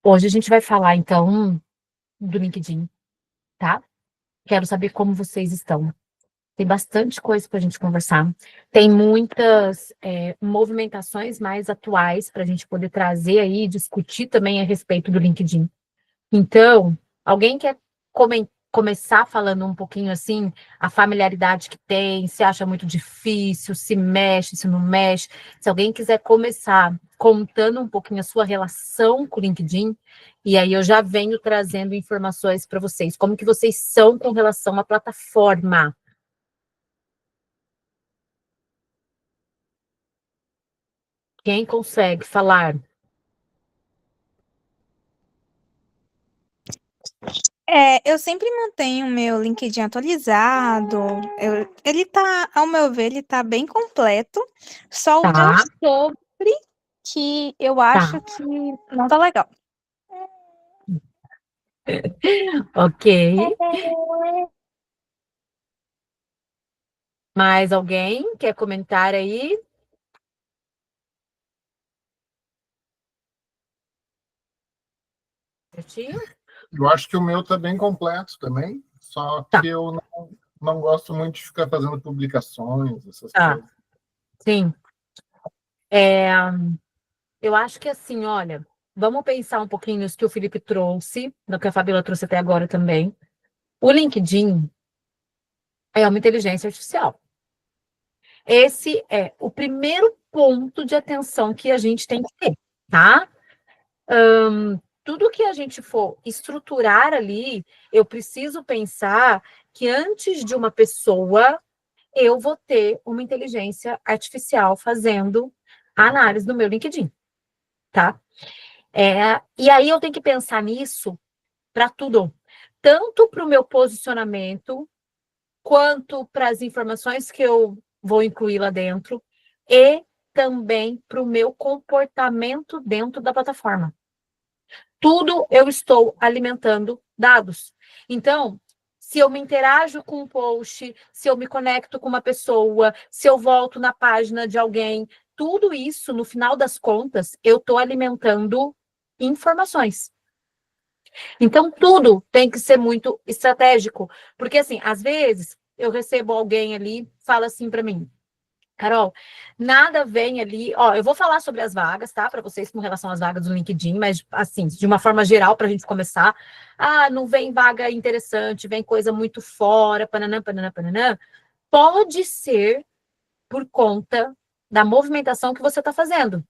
Hoje a gente vai falar, então, do LinkedIn, tá? Quero saber como vocês estão. Tem bastante coisa para a gente conversar. Tem muitas movimentações mais atuais para a gente poder trazer aí, discutir também a respeito do LinkedIn. Então, alguém quer começar falando um pouquinho assim, a familiaridade que tem, se acha muito difícil, se mexe, se não mexe. Se alguém quiser começar contando um pouquinho a sua relação com o LinkedIn, e aí eu já venho trazendo informações para vocês. Como que vocês são com relação à plataforma? Quem consegue falar? Eu sempre mantenho o meu LinkedIn atualizado. Ele tá, ao meu ver, ele tá bem completo. Só o Deus Tá, sobre que eu tá. acho que não tá legal. Ok. Mais alguém quer comentar aí? Certinho? Eu acho que o meu está bem completo também, só Tá, que eu não gosto muito de ficar fazendo publicações, essas tá. coisas. Sim. É, eu acho que assim, olha, vamos pensar um pouquinho nisso que o Felipe trouxe, no que a Fabíola trouxe até agora também. O LinkedIn é uma inteligência artificial. Esse é o primeiro ponto de atenção que a gente tem que ter, tá? Tudo que a gente for estruturar ali, eu preciso pensar que antes de uma pessoa, eu vou ter uma inteligência artificial fazendo a análise do meu LinkedIn, tá? E aí eu tenho que pensar nisso para tudo, tanto para o meu posicionamento, quanto para as informações que eu vou incluir lá dentro, e também para o meu comportamento dentro da plataforma. Tudo eu estou alimentando dados. Então, se eu me interajo com um post, se eu me conecto com uma pessoa, se eu volto na página de alguém, tudo isso, no final das contas, eu estou alimentando informações. Então, tudo tem que ser muito estratégico, porque assim, às vezes eu recebo alguém ali, fala assim para mim: Carol, nada vem ali. Ó, eu vou falar sobre as vagas, tá? Para vocês com relação às vagas do LinkedIn, mas assim, de uma forma geral, para a gente começar. Ah, não vem vaga interessante, vem coisa muito fora, pananã, pananã, pananã. Pode ser por conta da movimentação que você está fazendo.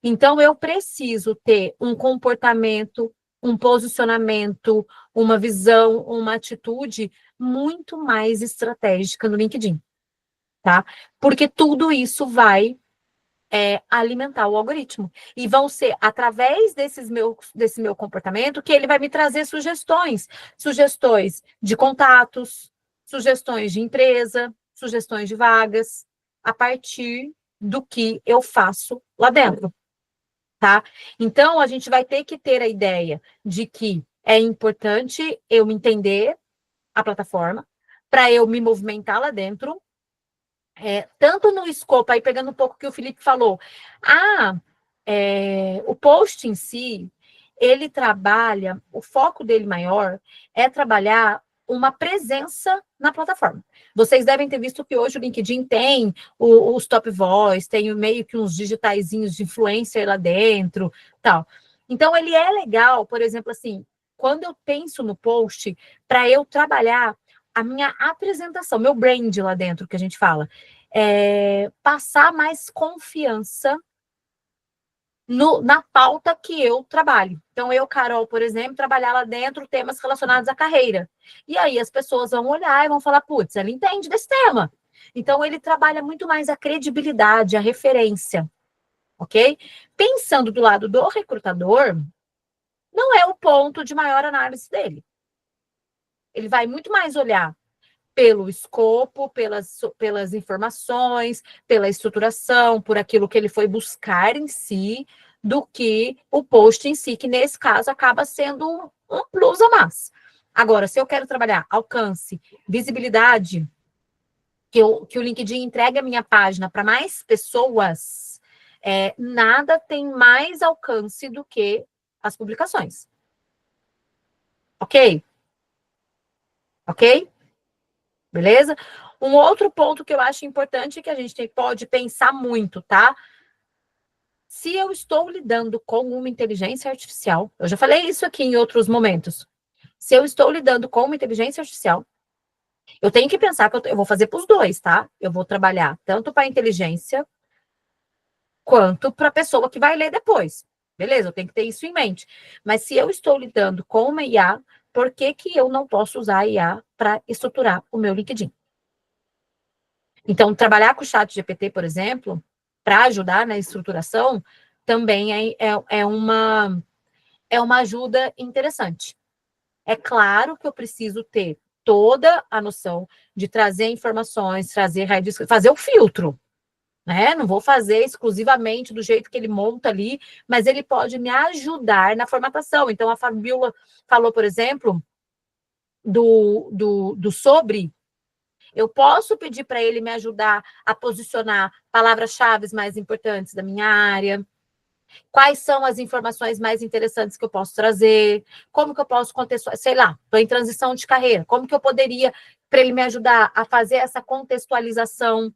Então, eu preciso ter um comportamento, um posicionamento, uma visão, uma atitude muito mais estratégica no LinkedIn, tá? Porque tudo isso vai alimentar o algoritmo. E vão ser através desse meu comportamento que ele vai me trazer sugestões. Sugestões de contatos, sugestões de empresa, sugestões de vagas, a partir do que eu faço lá dentro, tá? Então, a gente vai ter que ter a ideia de que é importante eu entender a plataforma para eu me movimentar lá dentro, tanto no escopo, aí pegando um pouco o que o Felipe falou. O post em si, ele trabalha, o foco dele maior é trabalhar uma presença na plataforma. Vocês devem ter visto que hoje o LinkedIn tem os top voice, tem meio que uns digitaizinhos de influencer lá dentro, tal. Então, ele é legal, por exemplo, assim, quando eu penso no post, para eu trabalhar a minha apresentação, meu brand lá dentro, que a gente fala, passar mais confiança na pauta que eu trabalho. Então, eu, Carol, por exemplo, trabalhar lá dentro temas relacionados à carreira. E aí as pessoas vão olhar e vão falar, putz, ela entende desse tema. Então, ele trabalha muito mais a credibilidade, a referência, ok? Pensando do lado do recrutador, não é o ponto de maior análise dele. Ele vai muito mais olhar pelo escopo, pelas informações, pela estruturação, por aquilo que ele foi buscar em si, do que o post em si, que nesse caso acaba sendo um plus a mais. Agora, se eu quero trabalhar alcance, visibilidade, que o LinkedIn entregue a minha página para mais pessoas, nada tem mais alcance do que as publicações. Ok? Ok? Beleza? Um outro ponto que eu acho importante que a gente pode pensar muito, tá? Se eu estou lidando com uma inteligência artificial, eu já falei isso aqui em outros momentos. Se eu estou lidando com uma inteligência artificial, eu tenho que pensar que eu vou fazer para os dois, tá? Eu vou trabalhar tanto para a inteligência quanto para a pessoa que vai ler depois. Beleza, eu tenho que ter isso em mente. Mas se eu estou lidando com uma IA, por que que eu não posso usar a IA para estruturar o meu LinkedIn? Então, trabalhar com o chat GPT, por exemplo, para ajudar na estruturação, também é uma ajuda interessante. É claro que eu preciso ter toda a noção de trazer informações, trazer fazer o filtro, né? Não vou fazer exclusivamente do jeito que ele monta ali, mas ele pode me ajudar na formatação. Então, a Fabiola falou, por exemplo, do sobre. Eu posso pedir para ele me ajudar a posicionar palavras-chave mais importantes da minha área. Quais são as informações mais interessantes que eu posso trazer? Como que eu posso contextualizar? Sei lá, estou em transição de carreira. Como que eu poderia, para ele me ajudar a fazer essa contextualização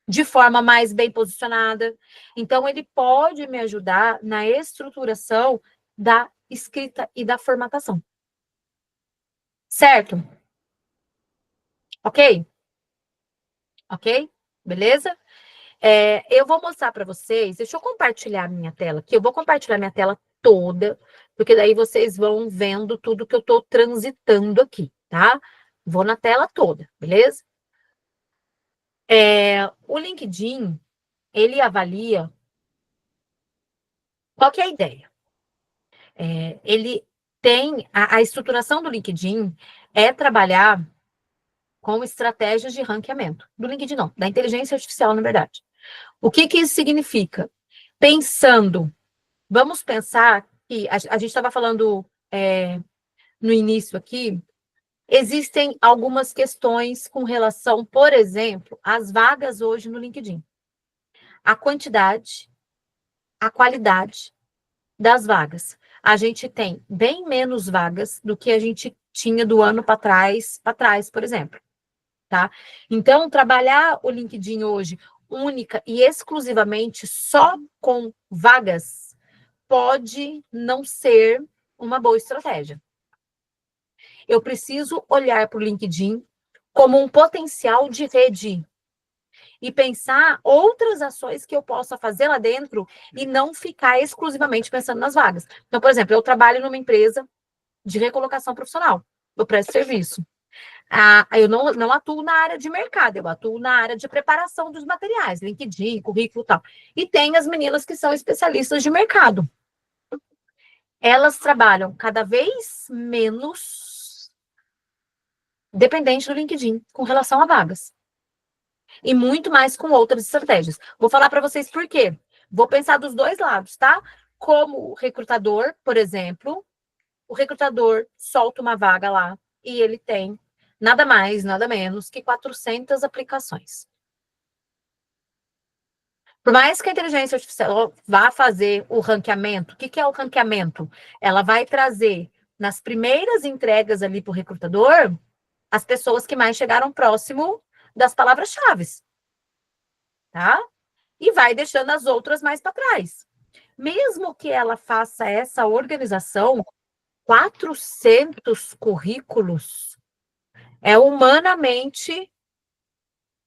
de forma mais bem posicionada? Então, ele pode me ajudar na estruturação da escrita e da formatação. Certo? Ok? Ok? Beleza? Eu vou mostrar para vocês, deixa eu compartilhar a minha tela aqui, eu vou compartilhar minha tela toda, porque daí vocês vão vendo tudo que eu estou transitando aqui, tá? Vou na tela toda, beleza? O LinkedIn, ele avalia, qual que é a ideia? Ele tem, a estruturação do LinkedIn é trabalhar com estratégias de ranqueamento, do LinkedIn não, da inteligência artificial, na verdade. O que que isso significa? Pensando, vamos pensar que a gente estava falando no início aqui, existem algumas questões com relação, por exemplo, às vagas hoje no LinkedIn. A quantidade, a qualidade das vagas. A gente tem bem menos vagas do que a gente tinha do ano para trás, por exemplo. Tá? Então, trabalhar o LinkedIn hoje única e exclusivamente só com vagas pode não ser uma boa estratégia. Eu preciso olhar para o LinkedIn como um potencial de rede e pensar outras ações que eu possa fazer lá dentro e não ficar exclusivamente pensando nas vagas. Então, por exemplo, eu trabalho numa empresa de recolocação profissional, eu presto serviço. Eu não atuo na área de mercado, eu atuo na área de preparação dos materiais, LinkedIn, currículo e tal. E tem as meninas que são especialistas de mercado. Elas trabalham cada vez menos dependente do LinkedIn com relação a vagas. E muito mais com outras estratégias. Vou falar para vocês por quê. Vou pensar dos dois lados, tá? Como recrutador, por exemplo, o recrutador solta uma vaga lá e ele tem nada mais, nada menos que 400 aplicações. Por mais que a inteligência artificial vá fazer o ranqueamento, o que é o ranqueamento? Ela vai trazer nas primeiras entregas ali para o recrutador as pessoas que mais chegaram próximo das palavras-chave, tá? E vai deixando as outras mais para trás. Mesmo que ela faça essa organização, 400 currículos é humanamente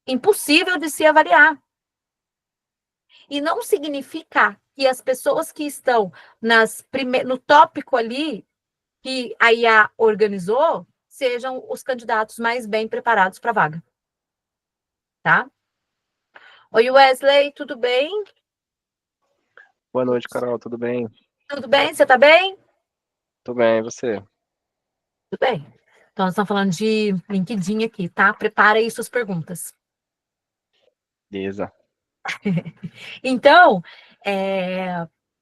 impossível de se avaliar. E não significa que as pessoas que estão no tópico ali, que a IA organizou, sejam os candidatos mais bem preparados para a vaga. Tá? Oi, Wesley, tudo bem? Boa noite, Carol, tudo bem? Tudo bem? Você está bem? Tudo bem, e você? Tudo bem. Então, nós estamos falando de LinkedIn aqui, tá? Prepara aí suas perguntas. Beleza. Então,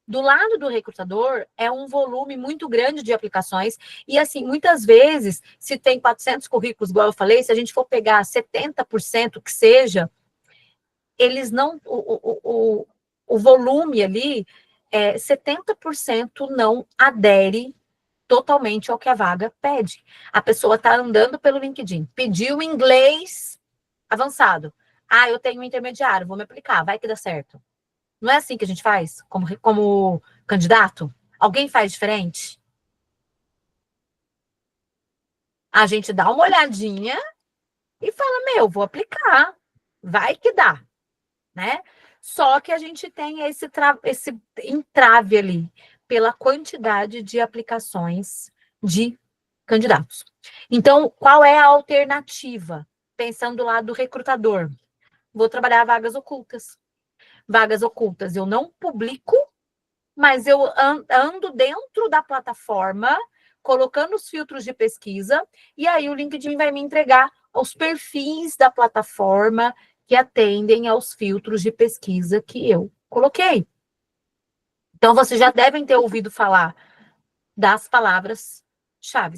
do lado do recrutador, é um volume muito grande de aplicações, e assim, muitas vezes, se tem 400 currículos, igual eu falei, se a gente for pegar 70% que seja, eles não, o volume ali 70% não adere totalmente ao que a vaga pede. A pessoa está andando pelo LinkedIn, pediu inglês avançado. Ah, eu tenho um intermediário, vou me aplicar, vai que dá certo. Não é assim que a gente faz, como candidato? Alguém faz diferente? A gente dá uma olhadinha e fala, vou aplicar, vai que dá, né? Só que a gente tem esse entrave ali pela quantidade de aplicações de candidatos. Então, qual é a alternativa? Pensando do lado do recrutador, vou trabalhar vagas ocultas. Vagas ocultas eu não publico, mas eu ando dentro da plataforma, colocando os filtros de pesquisa, e aí o LinkedIn vai me entregar os perfis da plataforma que atendem aos filtros de pesquisa que eu coloquei. Então, vocês já devem ter ouvido falar das palavras-chave.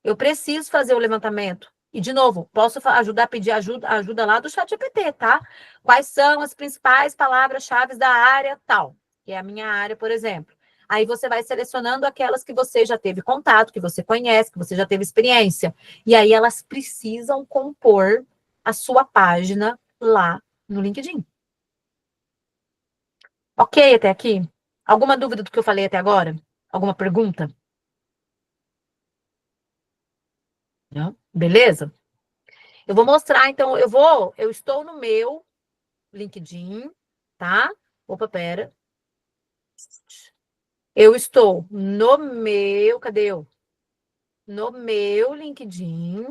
Eu preciso fazer o levantamento. E, de novo, posso ajudar a pedir ajuda lá do ChatGPT, tá? Quais são as principais palavras-chave da área tal? Que é a minha área, por exemplo. Aí você vai selecionando aquelas que você já teve contato, que você conhece, que você já teve experiência. E aí elas precisam compor a sua página lá no LinkedIn. Ok até aqui? Alguma dúvida do que eu falei até agora? Alguma pergunta? Não? Beleza? Eu vou mostrar, então, eu estou no meu LinkedIn, tá? Opa, pera. Eu estou no meu, cadê eu? No meu LinkedIn,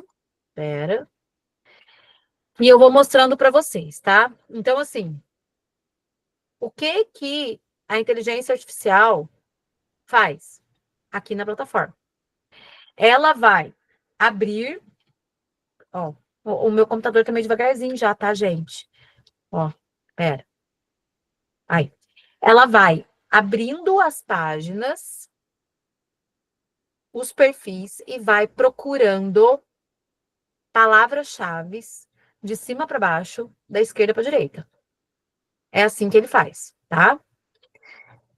pera. E eu vou mostrando para vocês, tá? Então, assim, o que a inteligência artificial faz aqui na plataforma? Ela vai abrir, ó, o meu computador tá meio devagarzinho já, tá, gente? Ó, pera. Aí. Ela vai abrindo as páginas, os perfis e vai procurando palavras-chave de cima para baixo, da esquerda para a direita. É assim que ele faz, tá?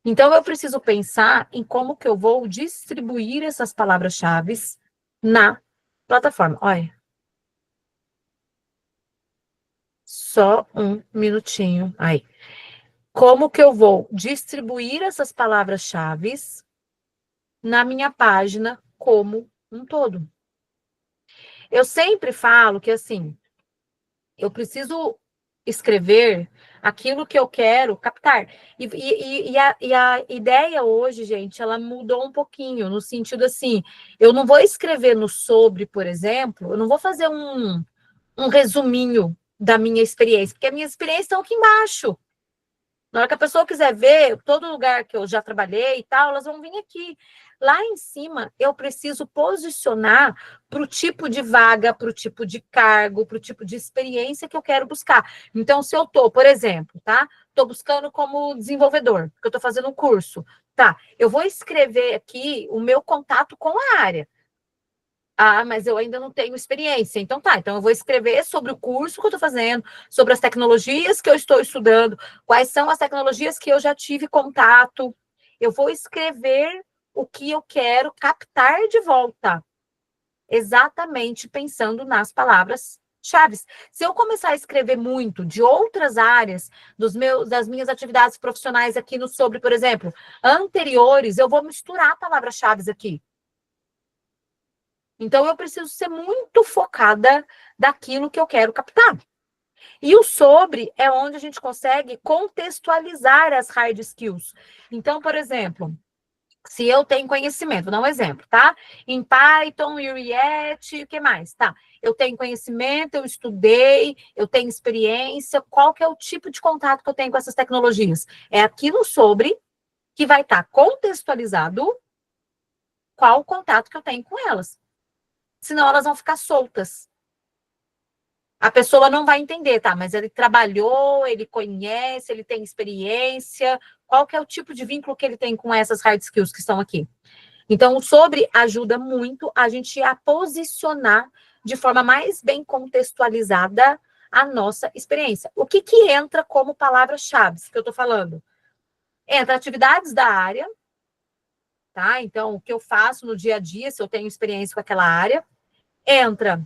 Então, eu preciso pensar em como que eu vou distribuir essas palavras-chave na plataforma. Olha. Só um minutinho. Aí. Como que eu vou distribuir essas palavras-chave na minha página como um todo? Eu sempre falo que, assim, eu preciso escrever aquilo que eu quero captar. E a ideia hoje, gente, ela mudou um pouquinho, no sentido assim, eu não vou escrever no sobre, por exemplo, eu não vou fazer um resuminho da minha experiência, porque a minha experiência está aqui embaixo. Na hora que a pessoa quiser ver todo lugar que eu já trabalhei e tal, elas vão vir aqui. Lá em cima, eu preciso posicionar para o tipo de vaga, para o tipo de cargo, para o tipo de experiência que eu quero buscar. Então, se eu estou, por exemplo, tá? Estou buscando como desenvolvedor, porque eu estou fazendo um curso. Tá, eu vou escrever aqui o meu contato com a área. Ah, mas eu ainda não tenho experiência. Então tá, então eu vou escrever sobre o curso que eu estou fazendo, sobre as tecnologias que eu estou estudando, quais são as tecnologias que eu já tive contato. Eu vou escrever o que eu quero captar de volta, exatamente pensando nas palavras-chave. Se eu começar a escrever muito de outras áreas das minhas atividades profissionais aqui no sobre, por exemplo, anteriores, eu vou misturar palavras-chave aqui. Então, eu preciso ser muito focada daquilo que eu quero captar. E o sobre é onde a gente consegue contextualizar as hard skills. Então, por exemplo, se eu tenho conhecimento, vou dar um exemplo, tá? Em Python, e React, o que mais? Tá, eu tenho conhecimento, eu estudei, eu tenho experiência, qual que é o tipo de contato que eu tenho com essas tecnologias? É aquilo sobre que vai estar contextualizado qual o contato que eu tenho com elas. Senão elas vão ficar soltas. A pessoa não vai entender, tá? Mas ele trabalhou, ele conhece, ele tem experiência. Qual que é o tipo de vínculo que ele tem com essas hard skills que estão aqui? Então, o sobre ajuda muito a gente a posicionar de forma mais bem contextualizada a nossa experiência. O que entra como palavras-chave que eu estou falando? Entra atividades da área, tá? Então, o que eu faço no dia a dia, se eu tenho experiência com aquela área. Entra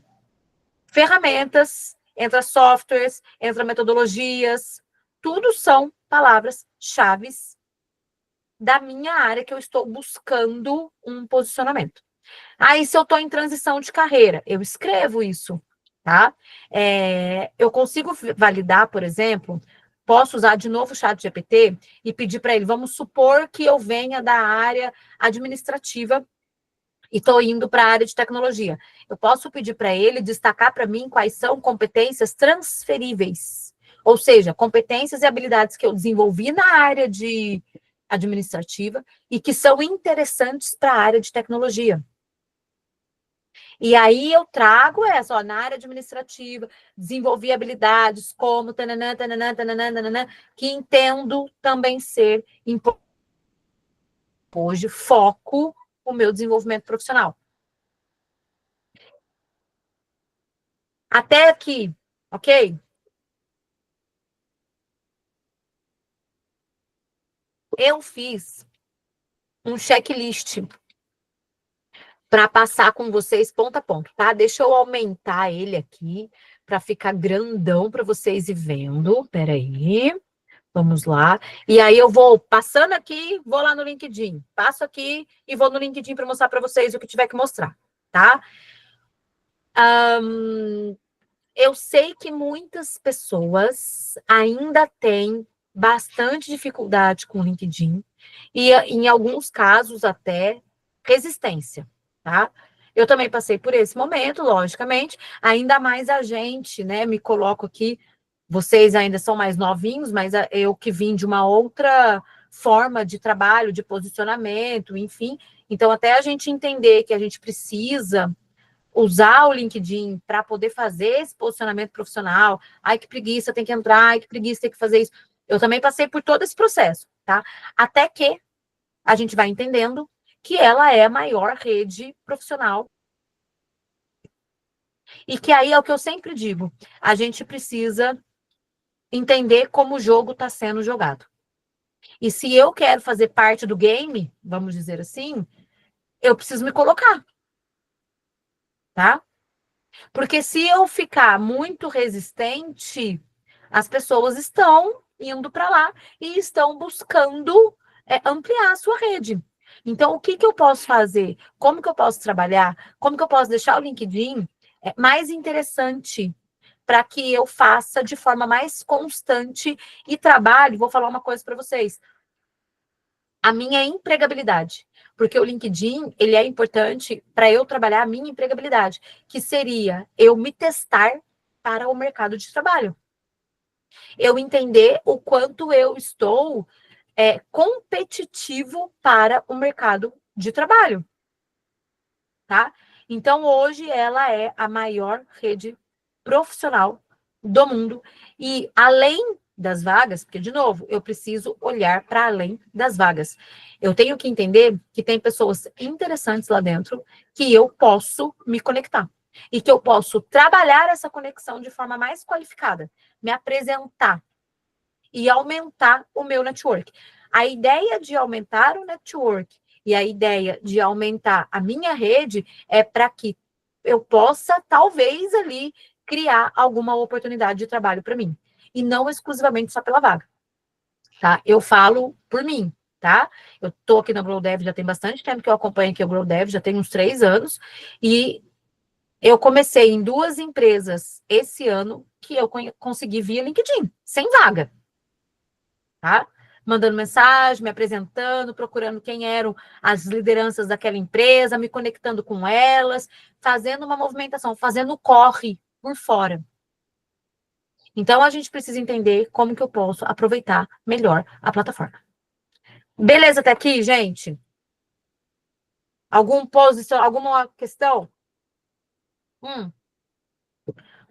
ferramentas, entra softwares, entra metodologias. Tudo são palavras-chave da minha área que eu estou buscando um posicionamento. Aí, se eu estou em transição de carreira, eu escrevo isso, tá? Eu consigo validar, por exemplo, posso usar de novo o ChatGPT e pedir para ele, vamos supor que eu venha da área administrativa e estou indo para a área de tecnologia. Eu posso pedir para ele destacar para mim quais são competências transferíveis, ou seja, competências e habilidades que eu desenvolvi na área de administrativa e que são interessantes para a área de tecnologia. E aí eu trago essa, ó, na área administrativa, desenvolvi habilidades como tananã, tananã, tananã, tananã, que entendo também ser importante. Hoje foco o meu desenvolvimento profissional. Até aqui, ok? Eu fiz um checklist para passar com vocês ponto a ponto, tá? Deixa eu aumentar ele aqui para ficar grandão para vocês ir vendo. Peraí. Vamos lá. E aí eu vou passando aqui, vou lá no LinkedIn. Passo aqui e vou no LinkedIn para mostrar para vocês o que tiver que mostrar, tá? Eu sei que muitas pessoas ainda têm bastante dificuldade com o LinkedIn e, em alguns casos, até resistência, tá? Eu também passei por esse momento, logicamente, ainda mais a gente, né? Me coloco aqui, vocês ainda são mais novinhos, mas eu que vim de uma outra forma de trabalho, de posicionamento, enfim. Então, até a gente entender que a gente precisa usar o LinkedIn para poder fazer esse posicionamento profissional. Ai, que preguiça, tem que entrar, ai, que preguiça, tem que fazer isso. Eu também passei por todo esse processo, tá? Até que a gente vai entendendo que ela é a maior rede profissional. E que aí é o que eu sempre digo, a gente precisa entender como o jogo está sendo jogado. E se eu quero fazer parte do game, vamos dizer assim, eu preciso me colocar, tá? Porque se eu ficar muito resistente, as pessoas estão indo para lá e estão buscando ampliar a sua rede. Então, o que eu posso fazer? Como que eu posso trabalhar? Como que eu posso deixar o LinkedIn mais interessante para que eu faça de forma mais constante e trabalhe? Vou falar uma coisa para vocês. A minha empregabilidade. Porque o LinkedIn, ele é importante para eu trabalhar a minha empregabilidade, que seria eu me testar para o mercado de trabalho. Eu entender o quanto eu estou competitivo para o mercado de trabalho. Tá? Então, hoje, ela é a maior rede profissional do mundo. E, além das vagas, porque, de novo, eu preciso olhar para além das vagas. Eu tenho que entender que tem pessoas interessantes lá dentro que eu posso me conectar. E que eu posso trabalhar essa conexão de forma mais qualificada, me apresentar e aumentar o meu network. A ideia de aumentar o network e a ideia de aumentar a minha rede é para que eu possa, talvez, ali, criar alguma oportunidade de trabalho para mim. E não exclusivamente só pela vaga. Tá? Eu falo por mim, tá? Eu estou aqui na GrowDev já tem bastante tempo que eu acompanho aqui o GrowDev, já tem uns 3 anos, e eu comecei em 2 empresas esse ano que eu consegui via LinkedIn, sem vaga. Tá? Mandando mensagem, me apresentando, procurando quem eram as lideranças daquela empresa, me conectando com elas, fazendo uma movimentação, fazendo corre por fora. Então, a gente precisa entender como que eu posso aproveitar melhor a plataforma. Beleza até aqui, gente? Alguma questão?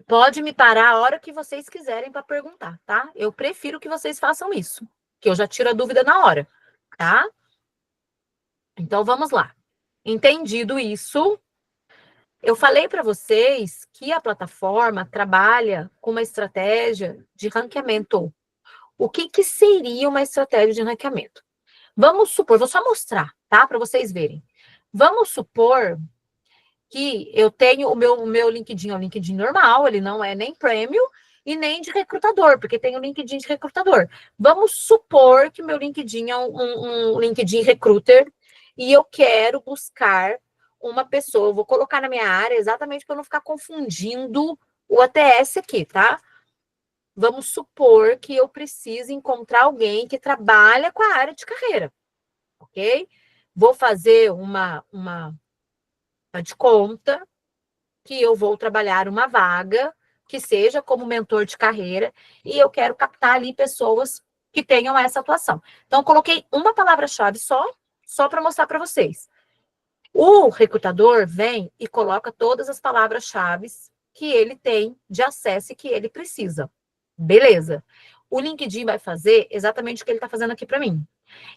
Pode me parar a hora que vocês quiserem para perguntar, tá? Eu prefiro que vocês façam isso, que eu já tiro a dúvida na hora, tá? Então, vamos lá. Entendido isso, eu falei para vocês que a plataforma trabalha com uma estratégia de ranqueamento. O que seria uma estratégia de ranqueamento? Vamos supor, vou só mostrar, tá? Para vocês verem. Vamos supor que eu tenho o meu LinkedIn, é um LinkedIn normal, ele não é nem premium e nem de recrutador, porque tem o LinkedIn de recrutador. Vamos supor que o meu LinkedIn é um LinkedIn recruiter e eu quero buscar uma pessoa. Eu vou colocar na minha área exatamente para não ficar confundindo o ATS aqui, tá? Vamos supor que eu precise encontrar alguém que trabalha com a área de carreira, ok? Vou fazer uma de conta que eu vou trabalhar uma vaga que seja como mentor de carreira e eu quero captar ali pessoas que tenham essa atuação. Então, eu coloquei uma palavra-chave só para mostrar para vocês. O recrutador vem e coloca todas as palavras-chave que ele tem de acesso e que ele precisa. Beleza. O LinkedIn vai fazer exatamente o que ele está fazendo aqui para mim.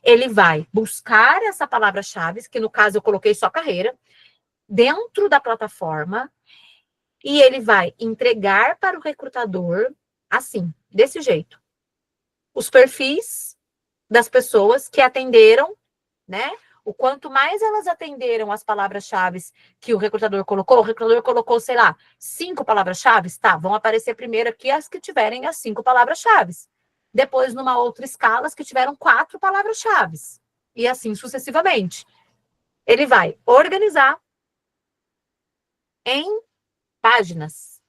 Ele vai buscar essa palavra-chave, que no caso eu coloquei só carreira, dentro da plataforma, e ele vai entregar para o recrutador, assim, desse jeito, os perfis das pessoas que atenderam, né? O quanto mais elas atenderam as palavras-chave que o recrutador colocou, sei lá, 5 palavras-chave, tá? Vão aparecer primeiro aqui as que tiverem as 5 palavras-chave. Depois, numa outra escala, as que tiveram 4 palavras-chave. E assim sucessivamente. Ele vai organizar em páginas.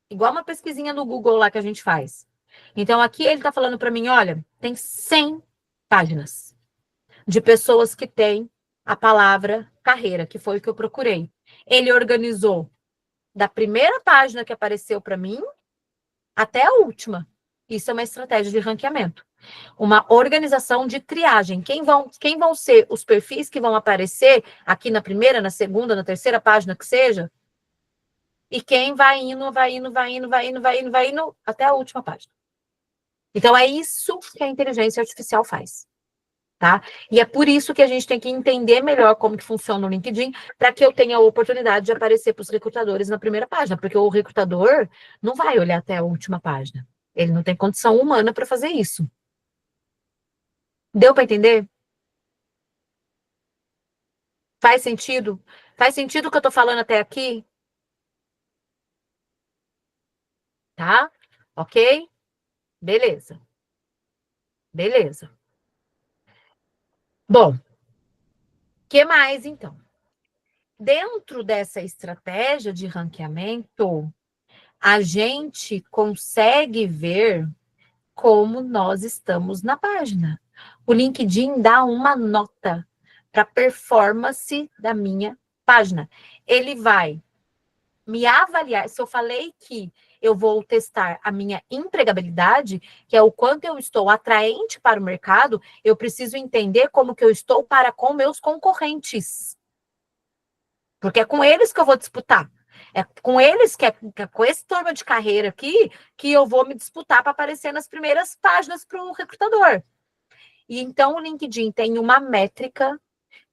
Igual uma pesquisinha no Google lá que a gente faz. Então, aqui ele está falando para mim, olha, tem 100 páginas de pessoas que têm a palavra carreira, que foi o que eu procurei. Ele organizou da primeira página que apareceu para mim até a última. Isso é uma estratégia de ranqueamento. Uma organização de triagem. Quem vão ser os perfis que vão aparecer aqui na primeira, na segunda, na terceira página que seja, e quem vai indo até a última página. Então, é isso que a inteligência artificial faz, tá? E é por isso que a gente tem que entender melhor como que funciona o LinkedIn, para que eu tenha a oportunidade de aparecer para os recrutadores na primeira página, porque o recrutador não vai olhar até a última página. Ele não tem condição humana para fazer isso. Deu para entender? Faz sentido? Faz sentido o que eu estou falando até aqui? Tá? Ok? Beleza. Beleza. Bom, que mais então? Dentro dessa estratégia de ranqueamento, a gente consegue ver como nós estamos na página. O LinkedIn dá uma nota para a performance da minha página. Ele vai me avaliar. Se eu falei que eu vou testar a minha empregabilidade, que é o quanto eu estou atraente para o mercado, eu preciso entender como que eu estou para com meus concorrentes. Porque é com eles que eu vou disputar. É com eles, que é com esse turma de carreira aqui, que eu vou me disputar para aparecer nas primeiras páginas para o recrutador. E então o LinkedIn tem uma métrica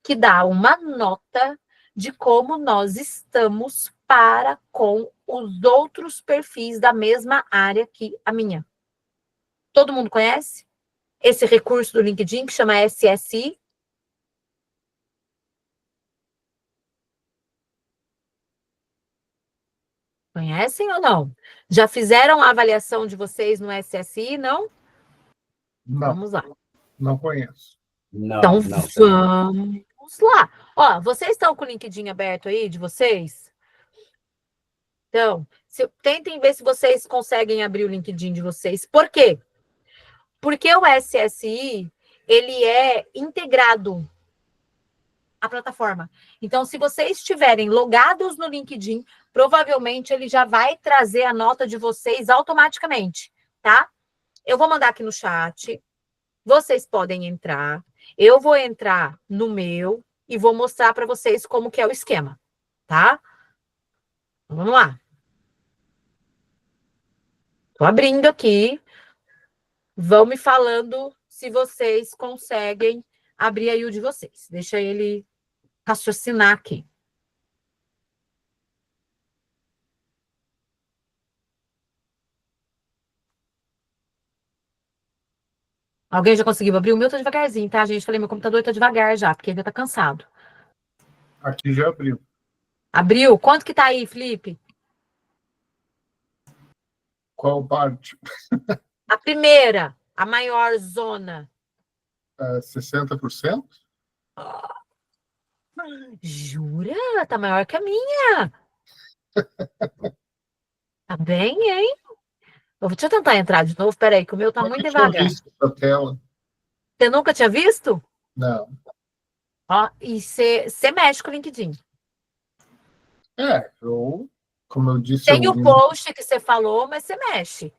que dá uma nota de como nós estamos para com os outros perfis da mesma área que a minha. Todo mundo conhece esse recurso do LinkedIn que chama SSI? Conhecem ou não? Já fizeram a avaliação de vocês no SSI, não? Não, Vamos lá. não conheço. Então, Não, também não. vamos lá. Ó, vocês estão com o LinkedIn aberto aí de vocês? Então, tentem ver se vocês conseguem abrir o LinkedIn de vocês. Por quê? Porque o SSI, ele é integrado à plataforma. Então, se vocês estiverem logados no LinkedIn, provavelmente ele já vai trazer a nota de vocês automaticamente, tá? Eu vou mandar aqui no chat. Vocês podem entrar. Eu vou entrar no meu e vou mostrar para vocês como que é o esquema, tá? Vamos lá. Tô abrindo aqui. Vão me falando se vocês conseguem abrir aí o de vocês. Deixa ele raciocinar aqui. Alguém já conseguiu abrir? O meu tá devagarzinho, tá, gente? Falei, meu computador tá devagar já, porque ele tá cansado. Aqui já abriu. Abriu? Quanto que tá aí, Felipe? Qual parte? A primeira, a maior zona. 60%? Jura? Tá maior que a minha. Tá bem, hein? Deixa eu tentar entrar de novo. Peraí, que o meu tá Nunca muito tinha devagar. visto essa tela. Você nunca tinha visto? Não. Ó, e você mexe com o LinkedIn. Como eu disse, Tem o post que você falou, mas você mexe.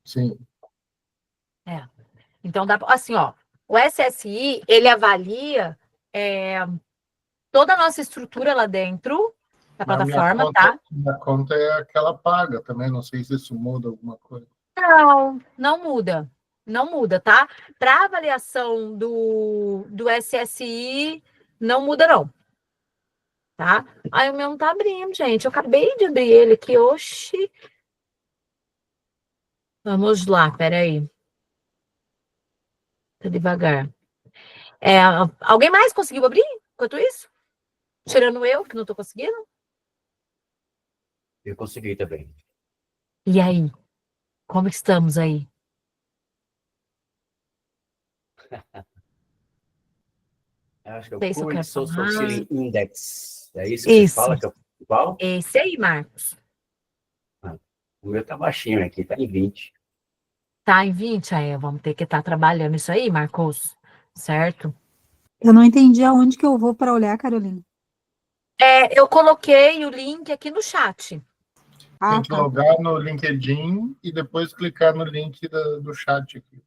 sim. É. Então, assim, ó, o SSI, ele avalia toda a nossa estrutura lá dentro da Mas plataforma, tá? minha conta é aquela paga também. Não sei se isso muda alguma coisa. Não, não muda. Não muda, tá? Para avaliação do SSI, não muda, não. Tá? Aí o meu não tá abrindo, gente. Eu acabei de abrir ele aqui. Oxi. Vamos lá, peraí. Tá devagar. Alguém mais conseguiu abrir enquanto isso? Tirando eu, que não tô conseguindo? Eu consegui também. E aí? Como estamos aí? Eu acho que é o Não sei se eu Current quero Social falar. Ceiling Index. É isso que você Isso. fala que é igual? Esse aí, Marcos. O meu tá baixinho aqui, tá em 20. Tá em 20? Aí, vamos ter que estar trabalhando isso aí, Marcos. Certo? Eu não entendi aonde que eu vou para olhar, Carolina. Eu coloquei o link aqui no chat. Ah, Tem que tá. logar no LinkedIn e depois clicar no link do chat aqui.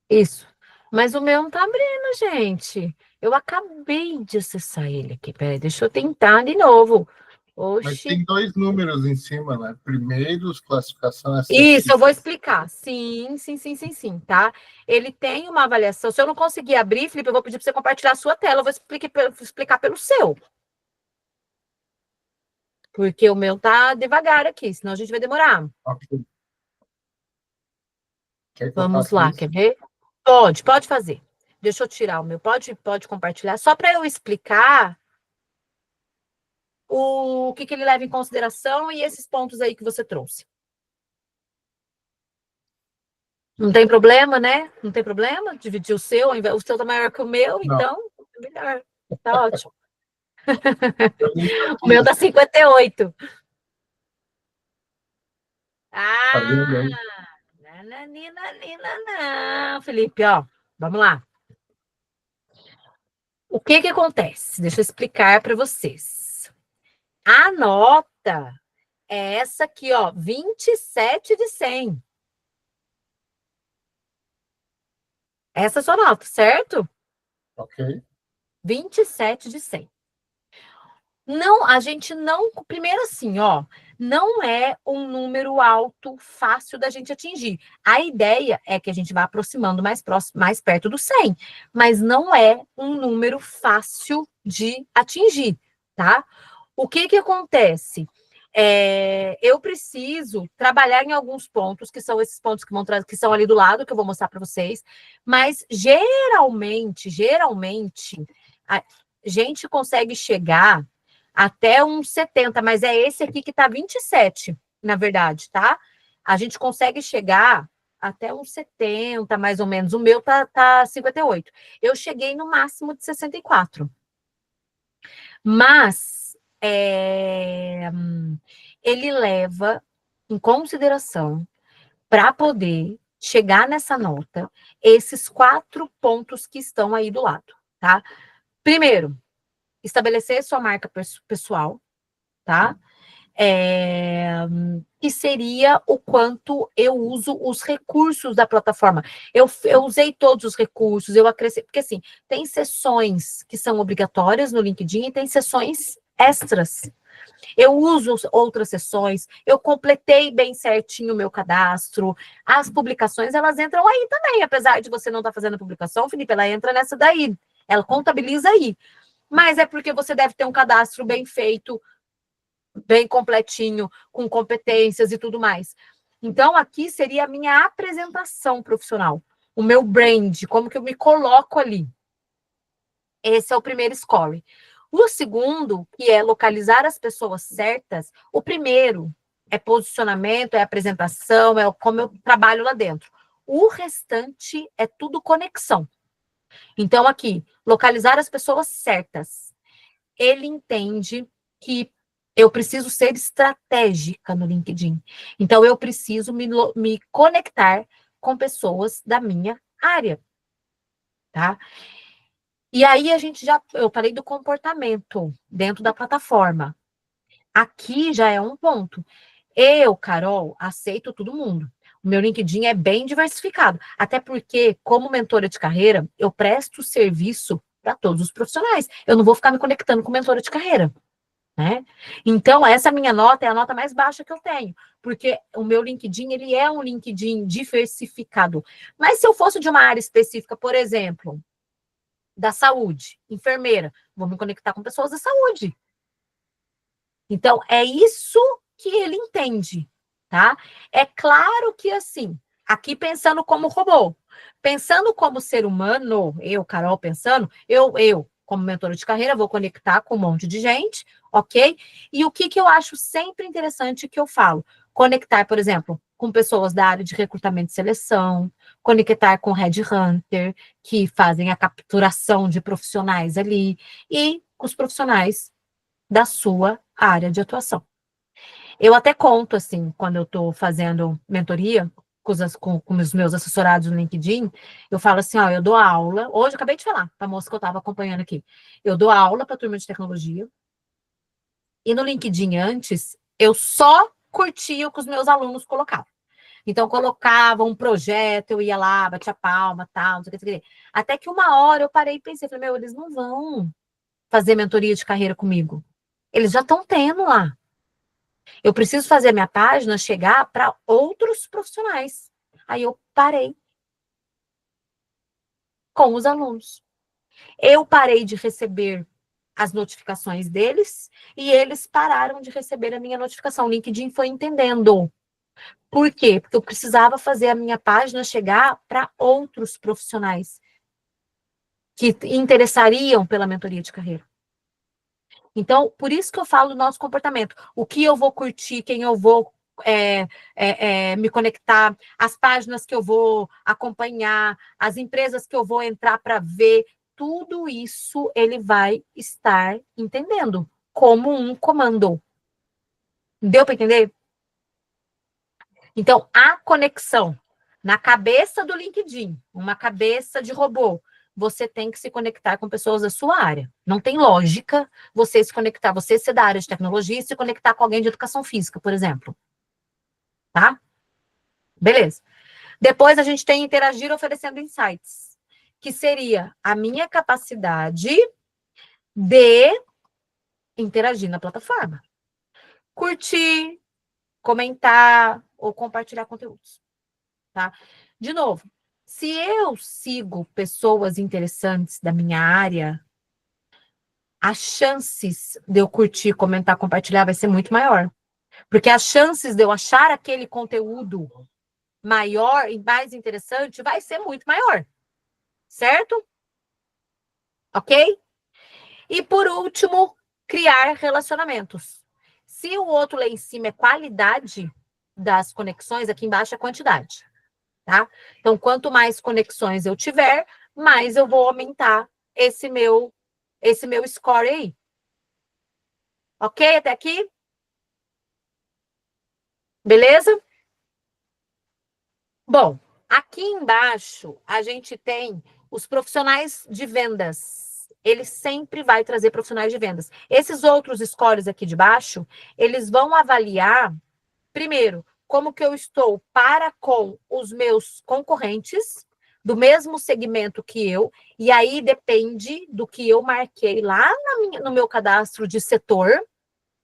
Isso. Mas o meu não tá abrindo, gente. Eu acabei de acessar ele aqui. Peraí, deixa eu tentar de novo. Mas Oxi. tem 2 números em cima, né? Primeiros, classificação Isso, SSI. eu vou explicar. Sim, sim, sim, sim, sim, tá? Ele tem uma avaliação. Se eu não conseguir abrir, Felipe, eu vou pedir para você compartilhar a sua tela. Eu vou explicar pelo seu. Porque o meu tá devagar aqui, senão a gente vai demorar. Ok. Quer que eu Vamos faça lá, isso? quer ver? Pode fazer. Deixa eu tirar o meu. Pode compartilhar. Só para eu explicar o que ele leva em consideração e esses pontos aí que você trouxe. Não tem problema, né? Não tem problema dividir o seu. O seu tá maior que o meu, Não. então é melhor. Tá ótimo. Eu nunca O meu fiz. tá 58. Tá vendo Ah, aí? nananina, Felipe, ó. Vamos lá. O que acontece? Deixa eu explicar para vocês. A nota é essa aqui, ó, 27 de 100. Essa é a sua nota, certo? Ok. 27 de 100. Não, a gente não. Primeiro, assim, ó, não é um número alto, fácil da gente atingir. A ideia é que a gente vá aproximando mais próximo, mais perto do 100, mas não é um número fácil de atingir, tá? O que acontece? Eu preciso trabalhar em alguns pontos, que são esses pontos que vão trazer, que são ali do lado, que eu vou mostrar para vocês, mas geralmente, a gente consegue chegar até uns 70, mas é esse aqui que tá 27, na verdade, tá? A gente consegue chegar até uns 70, mais ou menos. O meu tá 58. Eu cheguei no máximo de 64. Mas ele leva em consideração, para poder chegar nessa nota, esses 4 pontos que estão aí do lado, tá? Primeiro, estabelecer sua marca pessoal, tá? Que seria o quanto eu uso os recursos da plataforma. Eu usei todos os recursos, eu acrescentei, porque assim, tem sessões que são obrigatórias no LinkedIn e tem sessões extras. Eu uso outras sessões, eu completei bem certinho o meu cadastro, as publicações, elas entram aí também, apesar de você não estar fazendo a publicação, Felipe, ela entra nessa daí, ela contabiliza aí. Mas é porque você deve ter um cadastro bem feito, bem completinho, com competências e tudo mais. Então, aqui seria a minha apresentação profissional. o meu brand, como que eu me coloco ali. Esse é o primeiro score. O segundo, que é localizar as pessoas certas, o primeiro é posicionamento, é apresentação, é como eu trabalho lá dentro. O restante é tudo conexão. Então, aqui, localizar as pessoas certas. Ele entende que eu preciso ser estratégica no LinkedIn. Então, eu preciso me conectar com pessoas da minha área, tá? E aí, eu falei do comportamento dentro da plataforma. Aqui já é um ponto. Eu, Carol, aceito todo mundo. O meu LinkedIn é bem diversificado. Até porque, como mentora de carreira, eu presto serviço para todos os profissionais. Eu não vou ficar me conectando com mentora de carreira, né? Então, essa minha nota é a nota mais baixa que eu tenho. Porque o meu LinkedIn, ele é um LinkedIn diversificado. Mas se eu fosse de uma área específica, por exemplo, da saúde, enfermeira, vou me conectar com pessoas da saúde. Então, é isso que ele entende, tá? É claro que, assim, aqui pensando como robô, pensando como ser humano, eu, Carol, pensando, eu como mentora de carreira, vou conectar com um monte de gente, ok? E o que eu acho sempre interessante que eu falo? Conectar, por exemplo, com pessoas da área de recrutamento e seleção, conectar com headhunter, que fazem a capturação de profissionais ali, e com os profissionais da sua área de atuação. Eu até conto, assim, quando eu estou fazendo mentoria com os meus assessorados no LinkedIn, eu falo assim, ó, eu dou aula, hoje eu acabei de falar para a moça que eu estava acompanhando aqui, eu dou aula para a turma de tecnologia, e no LinkedIn antes, eu só curtia o que os meus alunos colocavam. Então, colocava um projeto, eu ia lá, batia palma, tal, não sei o que, não sei o que. Até que uma hora eu parei e pensei, falei, meu, eles não vão fazer mentoria de carreira comigo. Eles já estão tendo lá. Eu preciso fazer a minha página chegar para outros profissionais. Aí eu parei com os alunos. Eu parei de receber as notificações deles e eles pararam de receber a minha notificação. O LinkedIn foi entendendo. Por quê? Porque eu precisava fazer a minha página chegar para outros profissionais que interessariam pela mentoria de carreira. Então, por isso que eu falo do nosso comportamento. O que eu vou curtir, quem eu vou me conectar, as páginas que eu vou acompanhar, as empresas que eu vou entrar para ver, tudo isso ele vai estar entendendo como um comando. Deu para entender? Então, a conexão na cabeça do LinkedIn, uma cabeça de robô, você tem que se conectar com pessoas da sua área. Não tem lógica você se conectar, você ser da área de tecnologia e se conectar com alguém de educação física, por exemplo. Tá? Beleza. Depois a gente tem interagir oferecendo insights, que seria a minha capacidade de interagir na plataforma. Curtir, comentar ou compartilhar conteúdos. Tá? De novo, se eu sigo pessoas interessantes da minha área, as chances de eu curtir, comentar, compartilhar vai ser muito maior. Porque as chances de eu achar aquele conteúdo maior e mais interessante vai ser muito maior. Certo? Ok? E por último, criar relacionamentos. Se o outro lá em cima é qualidade das conexões, aqui embaixo é quantidade. Tá? Então, quanto mais conexões eu tiver, mais eu vou aumentar esse meu score aí. Ok? Até aqui? Beleza? Bom, aqui embaixo a gente tem os profissionais de vendas. Ele sempre vai trazer profissionais de vendas. Esses outros scores aqui de baixo, eles vão avaliar, primeiro, como que eu estou para com os meus concorrentes do mesmo segmento que eu, e aí depende do que eu marquei lá no meu cadastro de setor,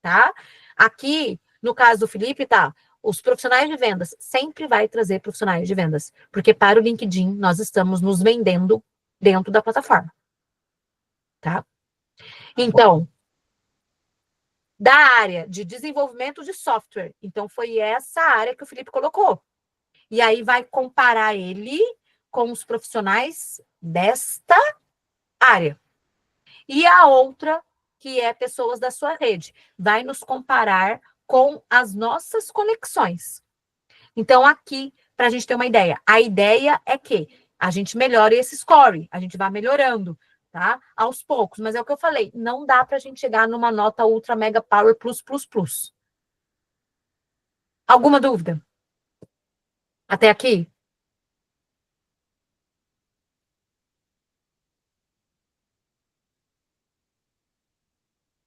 tá? Aqui, no caso do Felipe, tá? Os profissionais de vendas sempre vai trazer profissionais de vendas, porque para o LinkedIn nós estamos nos vendendo dentro da plataforma, tá? Então, da área de desenvolvimento de software, então foi essa área que o Felipe colocou. E aí vai comparar ele com os profissionais desta área. E a outra, que é pessoas da sua rede, vai nos comparar com as nossas conexões. Então, aqui, para a gente ter uma ideia, a ideia é que a gente melhore esse score, a gente vai melhorando, tá? Aos poucos, mas é o que eu falei, não dá para a gente chegar numa nota ultra mega power plus, plus, plus. Alguma dúvida? Até aqui?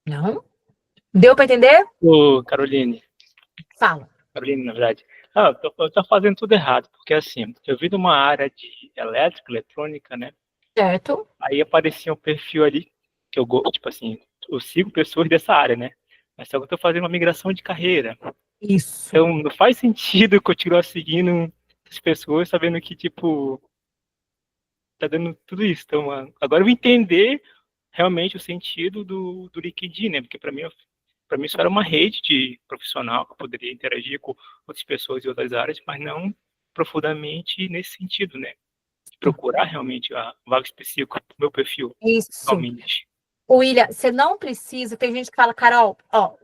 Não? Deu para entender? Ô, Caroline, Fala. na verdade. Eu tô fazendo tudo errado, porque assim, eu vim de uma área de elétrica, eletrônica, né? Certo? Aí aparecia um perfil ali, que eu gosto, tipo assim, eu sigo pessoas dessa área, né? Mas só que eu tô fazendo uma migração de carreira. Isso. Então, não faz sentido continuar seguindo as pessoas, sabendo que, tipo, tá dando tudo isso. Então, agora eu vou entender realmente o sentido do LinkedIn, né? Porque para mim isso era uma rede de profissional que eu poderia interagir com outras pessoas de outras áreas, mas não profundamente nesse sentido, né? De procurar realmente a vaga específica do meu perfil, Isso. realmente. William, você não precisa, tem gente que fala, Carol, ó,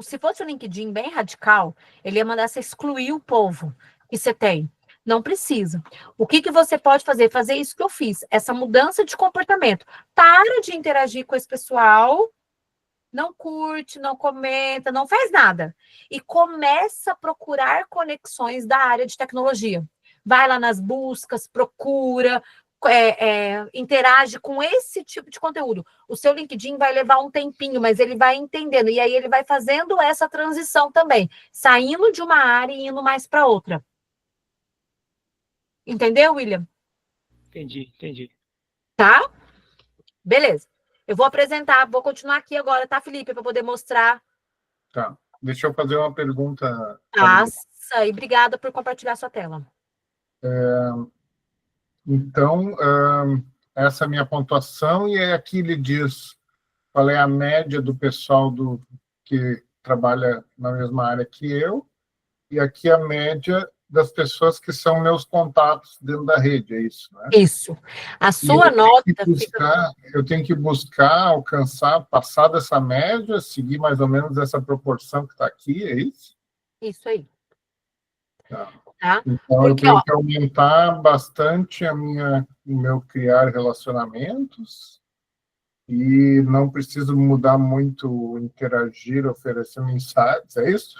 se fosse o LinkedIn bem radical, ele ia mandar você excluir o povo que você tem. Não precisa. O que você pode fazer? Fazer isso que eu fiz, essa mudança de comportamento. Para de interagir com esse pessoal, não curte, não comenta, não faz nada. E começa a procurar conexões da área de tecnologia. Vai lá nas buscas, procura, interage com esse tipo de conteúdo. O seu LinkedIn vai levar um tempinho, mas ele vai entendendo. E aí ele vai fazendo essa transição também, saindo de uma área e indo mais para outra. Entendeu, William? Entendi. Tá? Beleza. Eu vou apresentar, vou continuar aqui agora, tá, Felipe? Para poder mostrar. Tá. Deixa eu fazer uma pergunta. Nossa, e obrigada por compartilhar sua tela. Então, essa é a minha pontuação, e aqui ele diz qual é a média do pessoal que trabalha na mesma área que eu, e aqui a média das pessoas que são meus contatos dentro da rede, é isso, né? Isso. A sua nota eu tenho que buscar, alcançar, passar dessa média, seguir mais ou menos essa proporção que está aqui, é isso? Isso aí. Tá. Tá? Então, Porque, eu tenho que aumentar bastante o meu criar relacionamentos, e não preciso mudar muito, interagir, oferecer mensagens, é isso?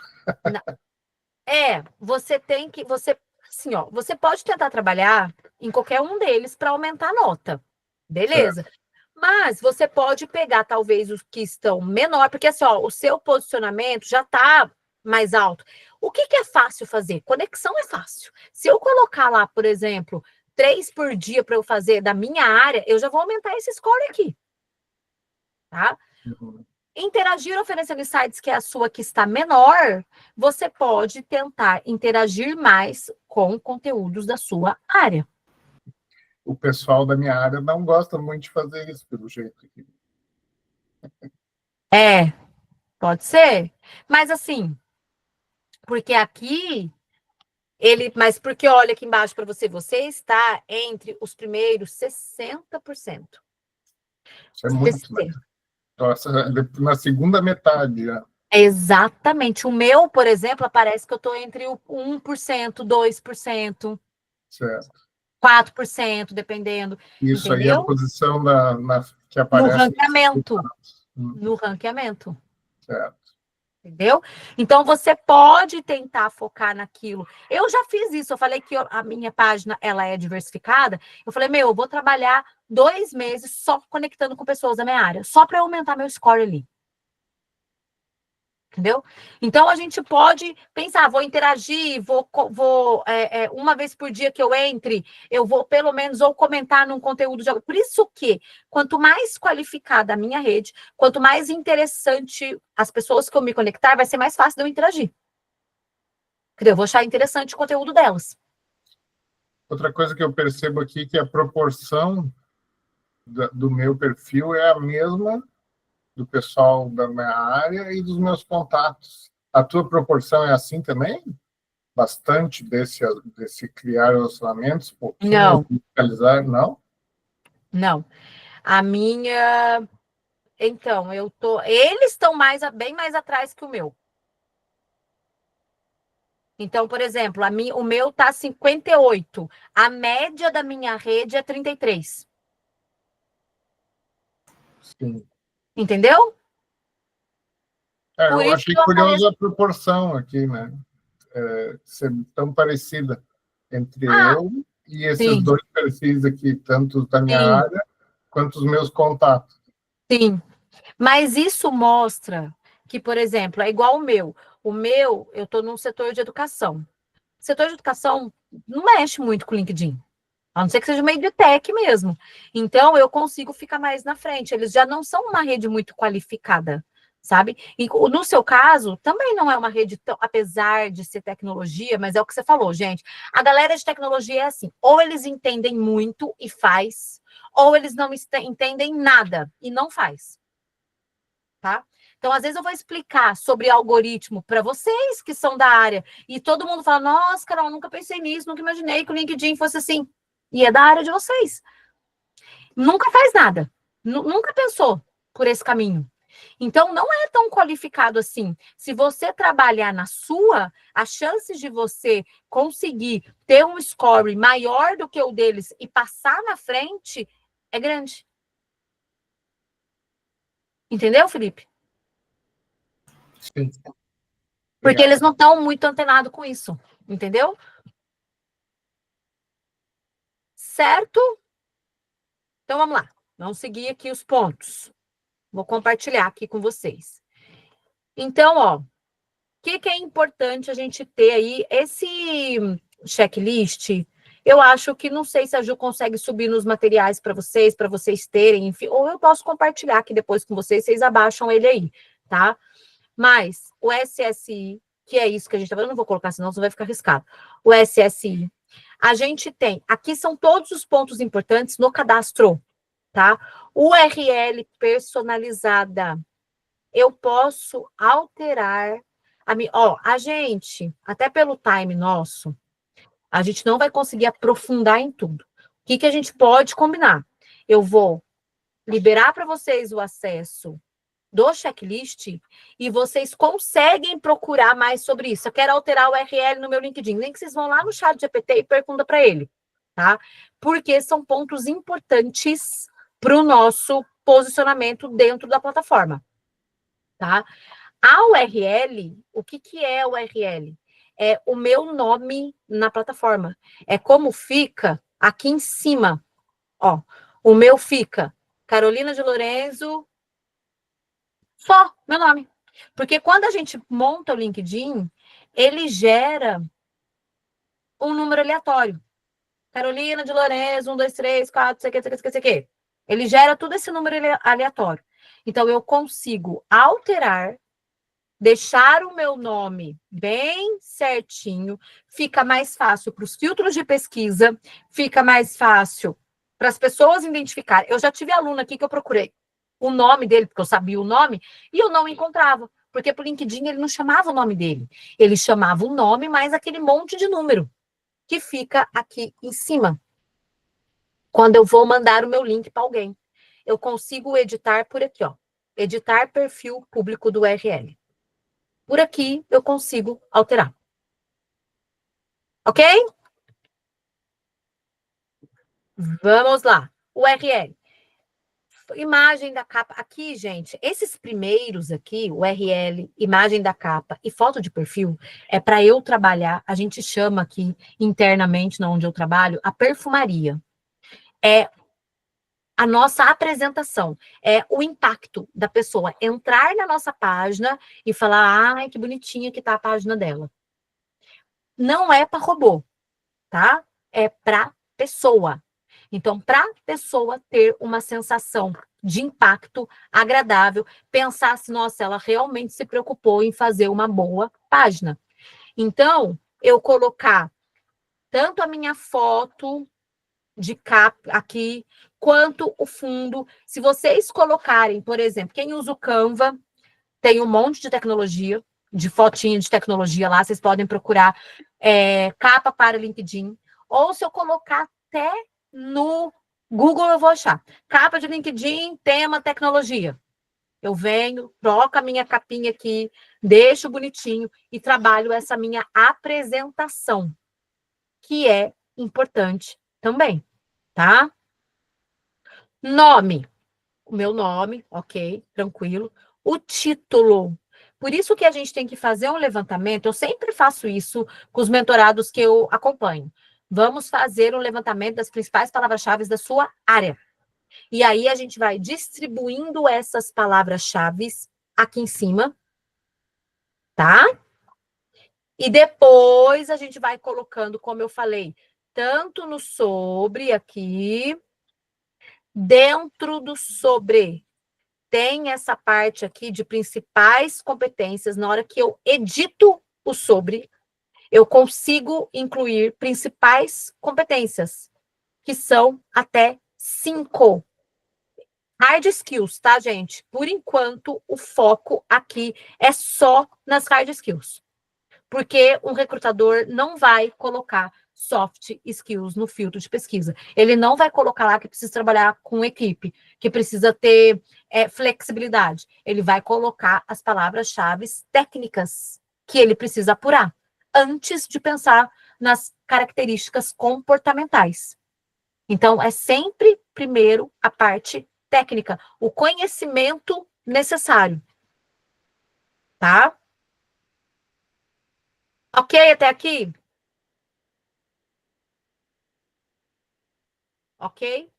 você tem que, assim, ó, você pode tentar trabalhar em qualquer um deles para aumentar a nota, beleza? Certo. Mas você pode pegar, talvez, os que estão menor, porque assim, ó, o seu posicionamento já está mais alto. O que é fácil fazer? Conexão é fácil. Se eu colocar lá, por exemplo, 3 por dia para eu fazer da minha área, eu já vou aumentar esse score aqui. Tá? Uhum. Interagir oferecendo insights, que é a sua que está menor, você pode tentar interagir mais com conteúdos da sua área. O pessoal da minha área não gosta muito de fazer isso, pelo jeito. Pode ser. Mas assim, porque aqui, mas porque olha aqui embaixo para você está entre os primeiros 60%. Isso é muito, né? Nossa, na segunda metade já. Exatamente. O meu, por exemplo, aparece que eu estou entre o 1%, 2%. Certo. 4%, dependendo. Isso. Entendeu? Aí a posição que aparece... No ranqueamento. No ranqueamento. Certo. Entendeu? Então, você pode tentar focar naquilo. Eu já fiz isso. Eu falei que a minha página, ela é diversificada. Eu falei, eu vou trabalhar 2 meses só conectando com pessoas da minha área. Só para aumentar meu score ali. Entendeu? Então, a gente pode pensar, vou interagir, vou uma vez por dia que eu entre, eu vou pelo menos ou comentar num conteúdo. Por isso que, quanto mais qualificada a minha rede, quanto mais interessante as pessoas que eu me conectar, vai ser mais fácil de eu interagir. Entendeu? Eu vou achar interessante o conteúdo delas. Outra coisa que eu percebo aqui é que a proporção do meu perfil é a mesma do pessoal da minha área e dos meus contatos. A tua proporção é assim também? bastante desse criar relacionamentos, pouquinho, Não. digitalizar, não? Não. A minha. Então, eles estão bem mais atrás que o meu. Então, por exemplo, o meu tá 58. A média da minha rede é 33. Sim. Entendeu? Por Eu isso achei que eu curiosa a proporção aqui, né? Ser tão parecida entre Ah, eu e esses sim, dois perfis aqui, tanto da minha sim, área quanto os meus contatos. sim. Mas isso mostra que, por exemplo, é igual o meu. O meu, eu estou num setor de educação. O setor de educação não mexe muito com o LinkedIn. A não ser que seja meio de tech mesmo. Então, eu consigo ficar mais na frente. Eles já não são uma rede muito qualificada, sabe? E no seu caso, também não é uma rede tão, apesar de ser tecnologia, mas é o que você falou, gente. A galera de tecnologia é assim, ou eles entendem muito e faz, ou eles não entendem nada e não faz, tá? Então, às vezes eu vou explicar sobre algoritmo para vocês que são da área e todo mundo fala: "Nossa, Carol, nunca pensei nisso, nunca imaginei que o LinkedIn fosse assim". E é da área de vocês. Nunca faz nada. Nunca pensou por esse caminho. Então, não é tão qualificado assim. Se você trabalhar na sua, as chances de você conseguir ter um score maior do que o deles e passar na frente é grande. Entendeu, Felipe? Sim. Porque eles não estão muito antenados com isso. Entendeu? Certo? Então, vamos lá. Vamos seguir aqui os pontos. Vou compartilhar aqui com vocês. Então, ó, o que é importante a gente ter aí? Esse checklist, eu acho que não sei se a Ju consegue subir nos materiais para vocês terem, enfim, ou eu posso compartilhar aqui depois com vocês abaixam ele aí, tá? Mas o SSI, que é isso que a gente tá falando, eu não vou colocar, senão você vai ficar arriscado. O SSI, a gente tem, aqui são todos os pontos importantes no cadastro, tá? URL personalizada. Eu posso alterar a gente, até pelo time nosso, a gente não vai conseguir aprofundar em tudo. O que a gente pode combinar? Eu vou liberar para vocês o acesso do checklist e vocês conseguem procurar mais sobre isso. Eu quero alterar o URL no meu LinkedIn. Nem que vocês vão lá no chat GPT e pergunta para ele, tá? Porque são pontos importantes para o nosso posicionamento dentro da plataforma, tá? A URL, o que é a URL? É o meu nome na plataforma. É como fica aqui em cima. Ó, o meu fica Carolina de Lorenzo, só meu nome. Porque quando a gente monta o LinkedIn, ele gera um número aleatório. Carolina de Lorenzo, 1, 2, 3, 4, sei que, sei que. Ele gera tudo esse número aleatório. Então, eu consigo alterar, deixar o meu nome bem certinho, fica mais fácil para os filtros de pesquisa, fica mais fácil para as pessoas identificarem. Eu já tive aluno aqui que eu procurei o nome dele, porque eu sabia o nome, e eu não encontrava, porque por LinkedIn ele não chamava o nome dele, ele chamava o nome mais aquele monte de número que fica aqui em cima. Quando eu vou mandar o meu link para alguém, eu consigo editar por aqui, ó, editar perfil público do URL. Por aqui eu consigo alterar. Ok? Vamos lá. URL. Imagem da capa. Aqui, gente, esses primeiros aqui, URL, imagem da capa e foto de perfil, é para eu trabalhar, a gente chama aqui internamente, onde eu trabalho, a perfumaria. É a nossa apresentação, é o impacto da pessoa entrar na nossa página e falar, ai, que bonitinha que tá a página dela. Não é para robô, tá? É para pessoa. Então, para a pessoa ter uma sensação de impacto agradável, pensar assim, nossa, ela realmente se preocupou em fazer uma boa página. Então, eu colocar tanto a minha foto de capa aqui, quanto o fundo. Se vocês colocarem, por exemplo, quem usa o Canva, tem um monte de tecnologia, de fotinho de tecnologia lá, vocês podem procurar capa para LinkedIn, ou se eu colocar até no Google, eu vou achar. Capa de LinkedIn, tema tecnologia. Eu venho, troco a minha capinha aqui, deixo bonitinho e trabalho essa minha apresentação, que é importante também, tá? Nome. O meu nome, ok, tranquilo. O título. Por isso que a gente tem que fazer um levantamento, eu sempre faço isso com os mentorados que eu acompanho. Vamos fazer um levantamento das principais palavras-chave da sua área. E aí a gente vai distribuindo essas palavras-chave aqui em cima, tá? E depois a gente vai colocando, como eu falei, tanto no sobre aqui, dentro do sobre, tem essa parte aqui de principais competências. Na hora que eu edito o sobre, eu consigo incluir principais competências, que são até 5. Hard skills, tá, gente? Por enquanto, o foco aqui é só nas hard skills. Porque um recrutador não vai colocar soft skills no filtro de pesquisa. Ele não vai colocar lá que precisa trabalhar com equipe, que precisa ter flexibilidade. Ele vai colocar as palavras-chave técnicas que ele precisa apurar, antes de pensar nas características comportamentais. Então, é sempre, primeiro, a parte técnica, o conhecimento necessário. Tá? Ok até aqui? Ok?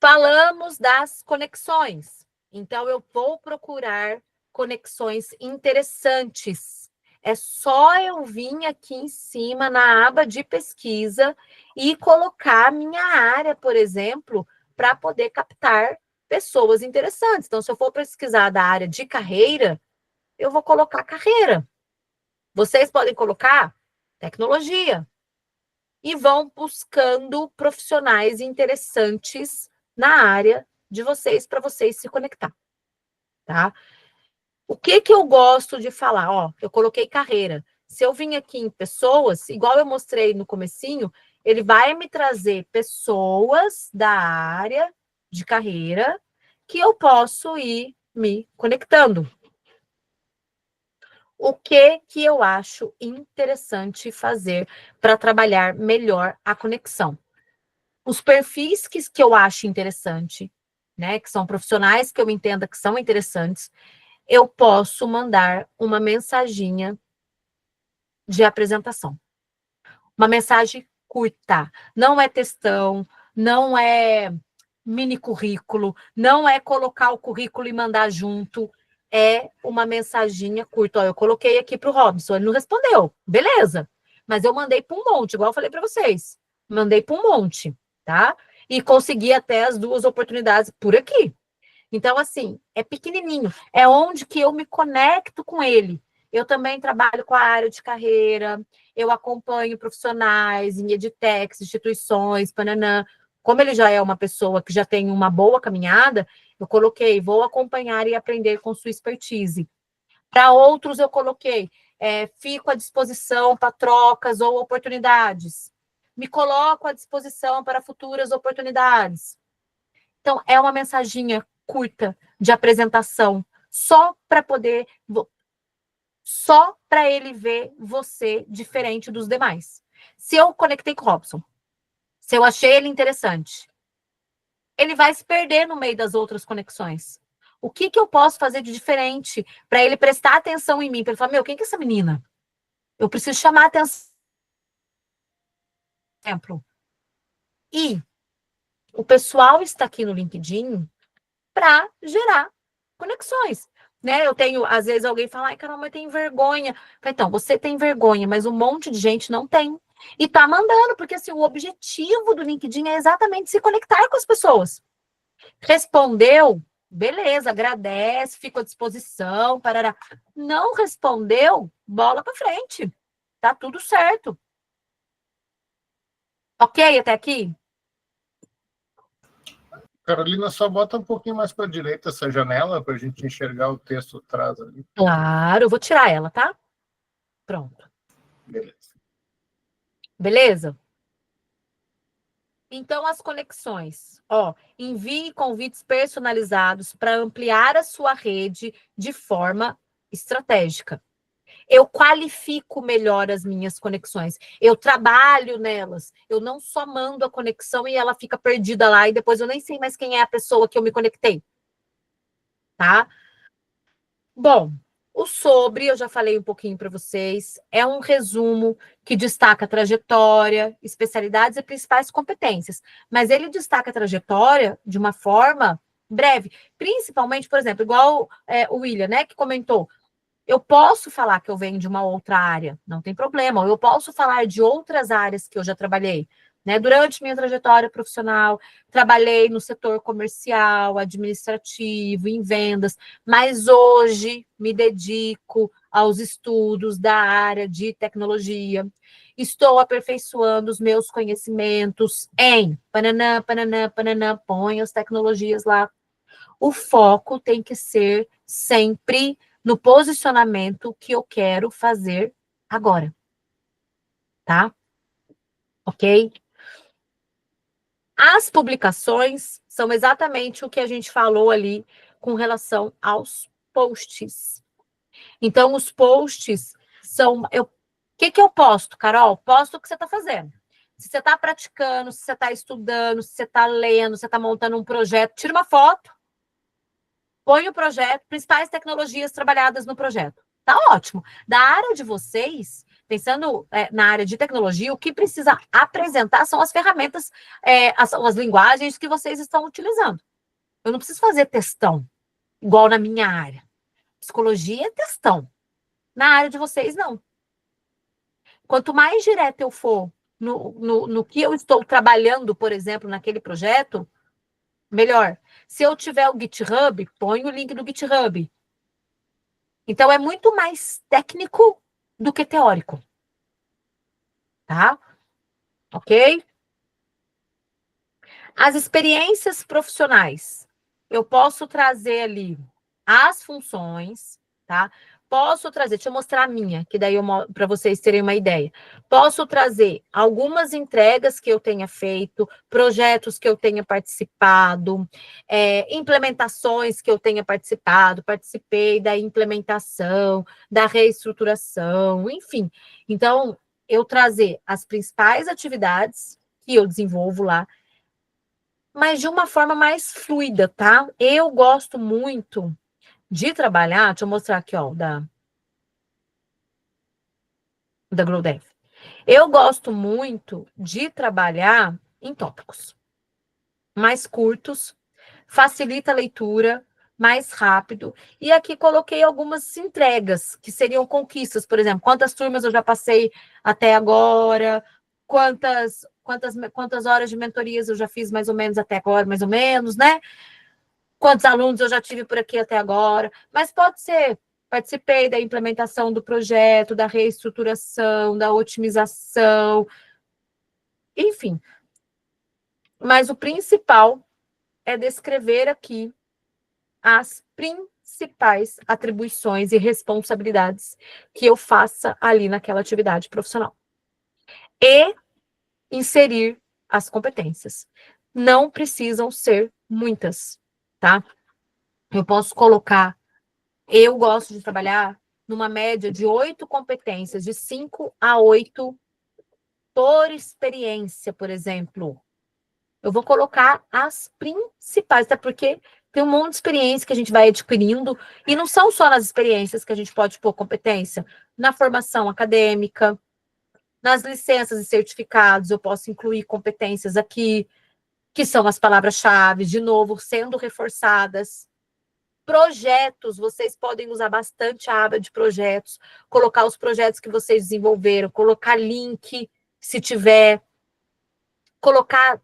Falamos das conexões. Então, eu vou procurar conexões interessantes. É só eu vir aqui em cima na aba de pesquisa e colocar minha área, por exemplo, para poder captar pessoas interessantes. Então, se eu for pesquisar da área de carreira, eu vou colocar carreira. Vocês podem colocar tecnologia. E vão buscando profissionais interessantes na área de vocês, para vocês se conectar, tá? O que eu gosto de falar? Ó, eu coloquei carreira. Se eu vim aqui em pessoas, igual eu mostrei no comecinho, ele vai me trazer pessoas da área de carreira que eu posso ir me conectando. O que eu acho interessante fazer para trabalhar melhor a conexão? Os perfis que eu acho interessante, né, que são profissionais que eu entenda que são interessantes, eu posso mandar uma mensaginha de apresentação. Uma mensagem curta. Não é textão, não é mini currículo, não é colocar o currículo e mandar junto. É uma mensaginha curta. Ó, eu coloquei aqui para o Robson, ele não respondeu. Beleza. Mas eu mandei para um monte, igual eu falei para vocês. Mandei para um monte, tá? E consegui até as 2 oportunidades por aqui. Então, assim, é pequenininho. É onde que eu me conecto com ele. Eu também trabalho com a área de carreira, eu acompanho profissionais em edtechs, instituições, pananã. Como ele já é uma pessoa que já tem uma boa caminhada, eu coloquei, vou acompanhar e aprender com sua expertise. Para outros, eu coloquei, fico à disposição para trocas ou oportunidades. Me coloco à disposição para futuras oportunidades. Então, é uma mensaginha curta de apresentação, só para ele ver você diferente dos demais. Se eu conectei com o Robson, se eu achei ele interessante, ele vai se perder no meio das outras conexões. O que eu posso fazer de diferente para ele prestar atenção em mim? Para ele falar, quem que é essa menina? Eu preciso chamar a atenção. Exemplo. E o pessoal está aqui no LinkedIn para gerar conexões. Né? Eu tenho, às vezes alguém fala, ai, caramba, eu tenho vergonha. Então, você tem vergonha, mas um monte de gente não tem. E tá mandando, porque assim, o objetivo do LinkedIn é exatamente se conectar com as pessoas. Respondeu, beleza, agradece, fica à disposição, parará. Não respondeu, bola para frente. Tá tudo certo. Ok até aqui? Carolina, só bota um pouquinho mais para a direita essa janela para a gente enxergar o texto atrás ali. Claro, eu vou tirar ela, tá? Pronto. Beleza. Beleza? Então, as conexões. Ó, envie convites personalizados para ampliar a sua rede de forma estratégica. Eu qualifico melhor as minhas conexões. Eu trabalho nelas. Eu não só mando a conexão e ela fica perdida lá e depois eu nem sei mais quem é a pessoa que eu me conectei. Tá? Bom, o sobre, eu já falei um pouquinho para vocês, é um resumo que destaca a trajetória, especialidades e principais competências. Mas ele destaca a trajetória de uma forma breve. Principalmente, por exemplo, igual o William, né, que comentou. Eu posso falar que eu venho de uma outra área, não tem problema. Ou eu posso falar de outras áreas que eu já trabalhei. Né? Durante minha trajetória profissional, trabalhei no setor comercial, administrativo, em vendas, mas hoje me dedico aos estudos da área de tecnologia. Estou aperfeiçoando os meus conhecimentos em pananã, pananã, pananã, põe as tecnologias lá. O foco tem que ser sempre no posicionamento que eu quero fazer agora. Tá? Ok? As publicações são exatamente o que a gente falou ali com relação aos posts. Então, os posts são... O que eu posto, Carol? Posto o que você está fazendo. Se você está praticando, se você está estudando, se você está lendo, se você está montando um projeto, tira uma foto, põe o projeto, principais tecnologias trabalhadas no projeto. Tá ótimo. Da área de vocês, pensando na área de tecnologia, o que precisa apresentar são as ferramentas, as linguagens que vocês estão utilizando. Eu não preciso fazer textão, igual na minha área. Psicologia é textão. Na área de vocês, não. Quanto mais direto eu for no que eu estou trabalhando, por exemplo, naquele projeto, melhor. Se eu tiver o GitHub, põe o link do GitHub. Então, é muito mais técnico do que teórico. Tá? Ok? As experiências profissionais. Eu posso trazer ali as funções, tá? Posso trazer, deixa eu mostrar a minha, que daí para vocês terem uma ideia. Posso trazer algumas entregas que eu tenha feito, projetos que eu tenha participado, implementações que eu tenha participado, participei da implementação, da reestruturação, enfim. Então, eu trazer as principais atividades que eu desenvolvo lá, mas de uma forma mais fluida, tá? Eu gosto muito de trabalhar, deixa eu mostrar aqui, ó, da GrowDev. Eu gosto muito de trabalhar em tópicos mais curtos, facilita a leitura, mais rápido. E aqui coloquei algumas entregas, que seriam conquistas, por exemplo, quantas turmas eu já passei até agora, quantas horas de mentorias eu já fiz mais ou menos até agora, mais ou menos, né? Quantos alunos eu já tive por aqui até agora, mas pode ser, participei da implementação do projeto, da reestruturação, da otimização, enfim. Mas o principal é descrever aqui as principais atribuições e responsabilidades que eu faça ali naquela atividade profissional. E inserir as competências. Não precisam ser muitas, tá? Eu posso colocar. Eu gosto de trabalhar numa média de 8 competências, de 5 a 8 por experiência, por exemplo. Eu vou colocar as principais, até porque tem um monte de experiência que a gente vai adquirindo, e não são só nas experiências que a gente pode pôr competência. Na formação acadêmica, nas licenças e certificados, eu posso incluir competências aqui, que são as palavras-chave, de novo, sendo reforçadas. Projetos, vocês podem usar bastante a aba de projetos, colocar os projetos que vocês desenvolveram, colocar link, se tiver,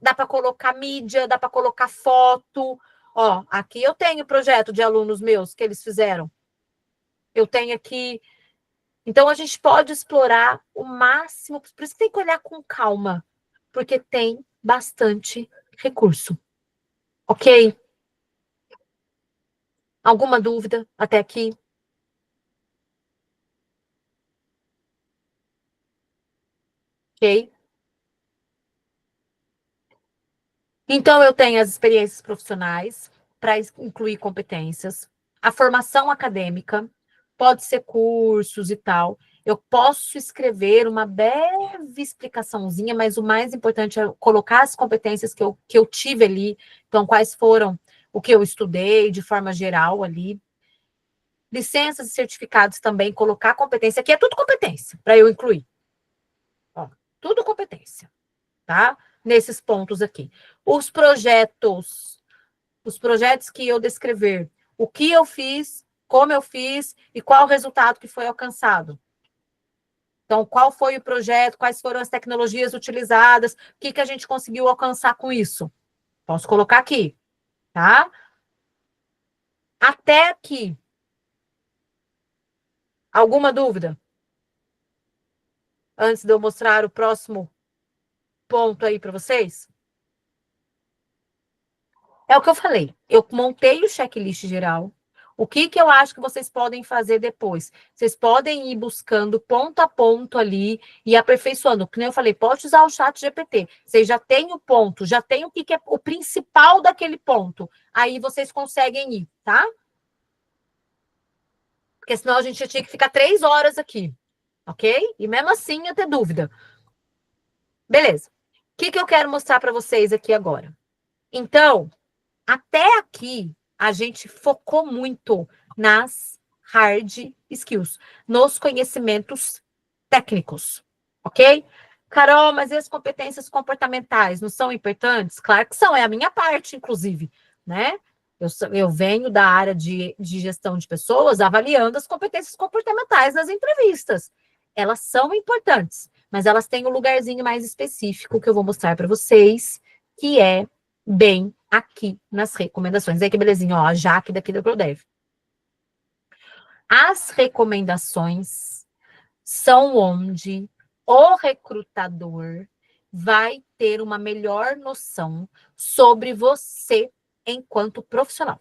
dá para colocar mídia, dá para colocar foto. Ó, aqui eu tenho projeto de alunos meus que eles fizeram. Eu tenho aqui. Então, a gente pode explorar o máximo, por isso que tem que olhar com calma, porque tem bastante recurso. Ok? Alguma dúvida até aqui? ok? Então, eu tenho as experiências profissionais para incluir competências, a formação acadêmica, pode ser cursos e tal. Eu posso escrever uma breve explicaçãozinha, mas o mais importante é colocar as competências que eu tive ali. Então, quais foram o que eu estudei de forma geral ali. Licenças e certificados também, colocar competência. Aqui é tudo competência, para eu incluir. Ó, tudo competência, tá? Nesses pontos aqui. Os projetos que eu descrever, o que eu fiz, como eu fiz e qual o resultado que foi alcançado. Então, qual foi o projeto, quais foram as tecnologias utilizadas, o que a gente conseguiu alcançar com isso. Posso colocar aqui, tá? Até aqui. Alguma dúvida? Antes de eu mostrar o próximo ponto aí para vocês? É o que eu falei. Eu montei o checklist geral. O que eu acho que vocês podem fazer depois? Vocês podem ir buscando ponto a ponto ali e aperfeiçoando. Como eu falei, pode usar o chat GPT. Vocês já têm o ponto, já tem o que é o principal daquele ponto. Aí vocês conseguem ir, tá? Porque senão a gente já tinha que ficar 3 horas aqui, ok? E mesmo assim ia ter dúvida. Beleza. O que eu quero mostrar para vocês aqui agora? Então, até aqui, a gente focou muito nas hard skills, nos conhecimentos técnicos, ok? Carol, mas e as competências comportamentais não são importantes? Claro que são, é a minha parte, inclusive, né? Eu venho da área de gestão de pessoas avaliando as competências comportamentais nas entrevistas. Elas são importantes, mas elas têm um lugarzinho mais específico que eu vou mostrar para vocês, que é bem aqui nas recomendações. Aí que belezinha, ó, a Jaque daqui da ProDev. As recomendações são onde o recrutador vai ter uma melhor noção sobre você enquanto profissional.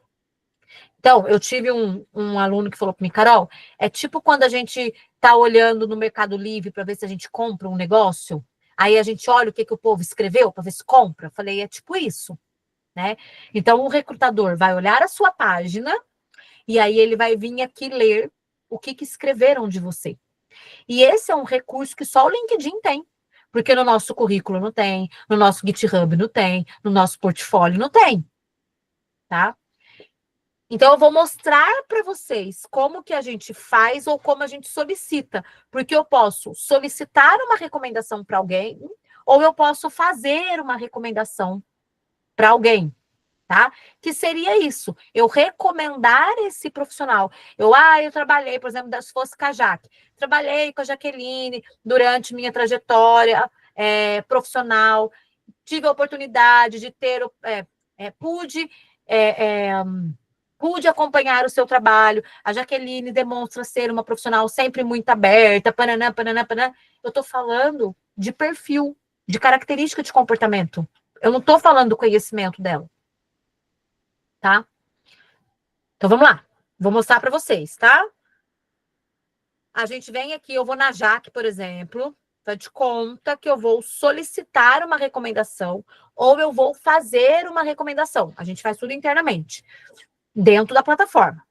Então, eu tive um aluno que falou para mim, Carol, é tipo quando a gente está olhando no Mercado Livre para ver se a gente compra um negócio, aí a gente olha o que o povo escreveu para ver se compra. Eu falei, é tipo isso. Né? Então, o recrutador vai olhar a sua página e aí ele vai vir aqui ler o que escreveram de você. E esse é um recurso que só o LinkedIn tem, porque no nosso currículo não tem, no nosso GitHub não tem, no nosso portfólio não tem, tá? Então, eu vou mostrar para vocês como que a gente faz ou como a gente solicita, porque eu posso solicitar uma recomendação para alguém ou eu posso fazer uma recomendação para alguém. Tá? Que seria isso, eu recomendar esse profissional. Eu trabalhei, por exemplo, se fosse com a Jaque, trabalhei com a Jaqueline durante minha trajetória profissional, tive a oportunidade de ter, pude acompanhar o seu trabalho, a Jaqueline demonstra ser uma profissional sempre muito aberta, pananã, pananã, pananã. Eu estou falando de perfil, de característica de comportamento. Eu não estou falando do conhecimento dela. Tá? Então, vamos lá. Vou mostrar para vocês, tá? A gente vem aqui, eu vou na Jaque, por exemplo, faz de conta que eu vou solicitar uma recomendação ou eu vou fazer uma recomendação. A gente faz tudo internamente, dentro da plataforma.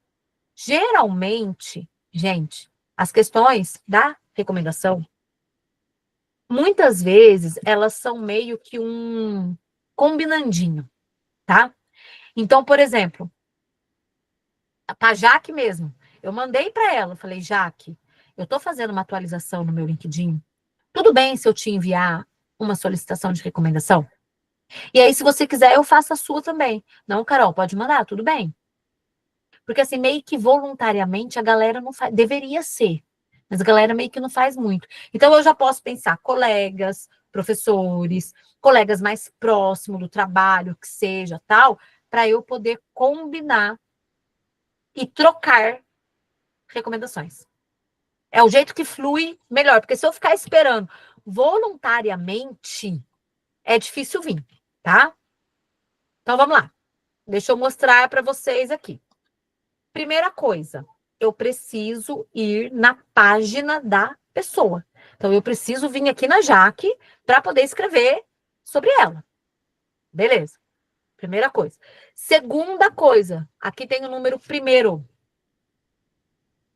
Geralmente, gente, as questões da recomendação, muitas vezes, elas são meio que um combinandinho, tá? Então, por exemplo, para a Jaque mesmo. Eu mandei para ela, falei, Jaque, eu estou fazendo uma atualização no meu LinkedIn. Tudo bem se eu te enviar uma solicitação de recomendação? E aí, se você quiser, eu faço a sua também. Não, Carol, pode mandar, tudo bem. Porque assim, meio que voluntariamente a galera não faz, deveria ser, mas a galera meio que não faz muito. Então, eu já posso pensar colegas, professores, colegas mais próximos do trabalho, que seja, tal, para eu poder combinar e trocar recomendações. É o jeito que flui melhor, porque se eu ficar esperando voluntariamente, é difícil vir, tá? Então, vamos lá. Deixa eu mostrar para vocês aqui. Primeira coisa, eu preciso ir na página da pessoa. Então, eu preciso vir aqui na Jaque para poder escrever sobre ela. Beleza. Primeira coisa. Segunda coisa, aqui tem o número primeiro.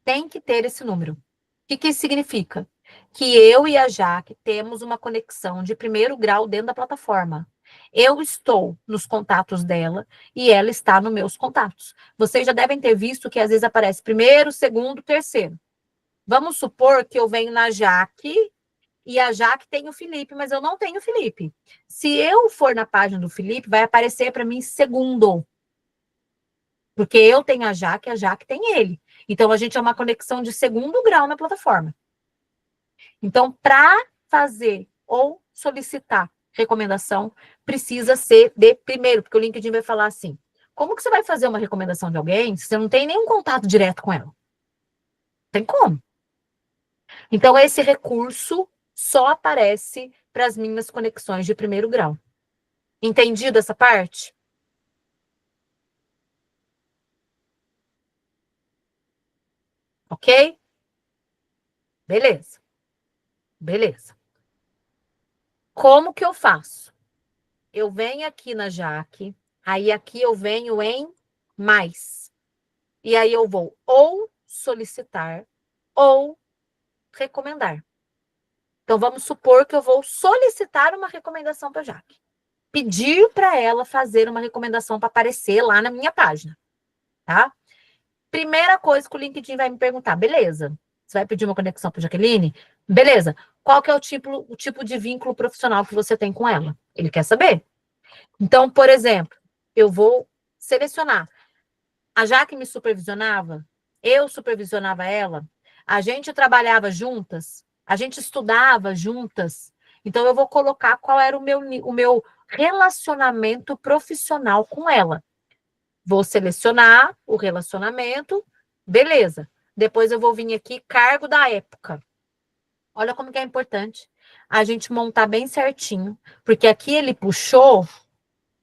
Tem que ter esse número. O que isso significa? Que eu e a Jaque temos uma conexão de primeiro grau dentro da plataforma. Eu estou nos contatos dela e ela está nos meus contatos. Vocês já devem ter visto que às vezes aparece primeiro, segundo, terceiro. Vamos supor que eu venho na Jaque e a Jaque tem o Felipe, mas eu não tenho o Felipe. Se eu for na página do Felipe, vai aparecer para mim segundo. Porque eu tenho a Jaque tem ele. Então, a gente é uma conexão de segundo grau na plataforma. Então, para fazer ou solicitar recomendação, precisa ser de primeiro, porque o LinkedIn vai falar assim, como que você vai fazer uma recomendação de alguém se você não tem nenhum contato direto com ela? Tem como. Então, esse recurso só aparece para as minhas conexões de primeiro grau. Entendido essa parte? Ok? Beleza. Beleza. Como que eu faço? Eu venho aqui na Jaque, aí aqui eu venho em mais. E aí eu vou ou solicitar ou recomendar. Então, vamos supor que eu vou solicitar uma recomendação para a Jaque. Pedir para ela fazer uma recomendação para aparecer lá na minha página, tá? Primeira coisa que o LinkedIn vai me perguntar, beleza, você vai pedir uma conexão para Jaqueline? Beleza, qual que é o tipo de vínculo profissional que você tem com ela? Ele quer saber. Então, por exemplo, eu vou selecionar. A Jaque me supervisionava, eu supervisionava ela, a gente trabalhava juntas, a gente estudava juntas. Então, eu vou colocar qual era o meu relacionamento profissional com ela. Vou selecionar o relacionamento, beleza. Depois eu vou vir aqui, cargo da época. Olha como que é importante a gente montar bem certinho, porque aqui ele puxou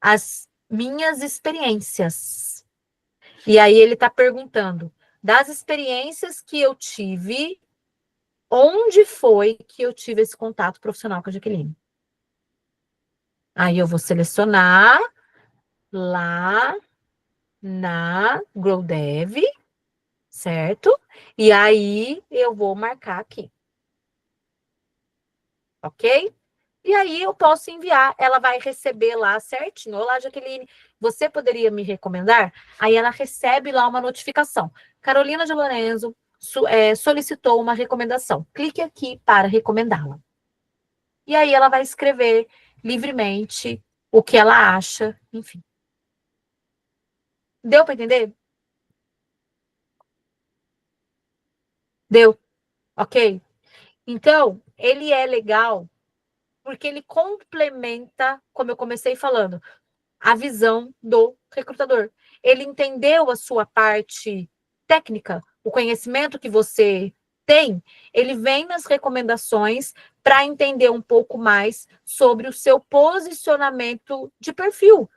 as minhas experiências. E aí ele está perguntando, das experiências que eu tive, onde foi que eu tive esse contato profissional com a Jaqueline? Aí eu vou selecionar lá na GrowDev, certo? E aí eu vou marcar aqui. Ok? E aí eu posso enviar, ela vai receber lá certinho. Olá, Jaqueline, você poderia me recomendar? Aí ela recebe lá uma notificação. Carolina de Lorenzo solicitou uma recomendação. Clique aqui para recomendá-la. E aí ela vai escrever livremente o que ela acha, enfim. Deu para entender? Deu, ok? Então, ele é legal porque ele complementa, como eu comecei falando, a visão do recrutador. Ele entendeu a sua parte técnica, o conhecimento que você tem, ele vem nas recomendações para entender um pouco mais sobre o seu posicionamento de perfil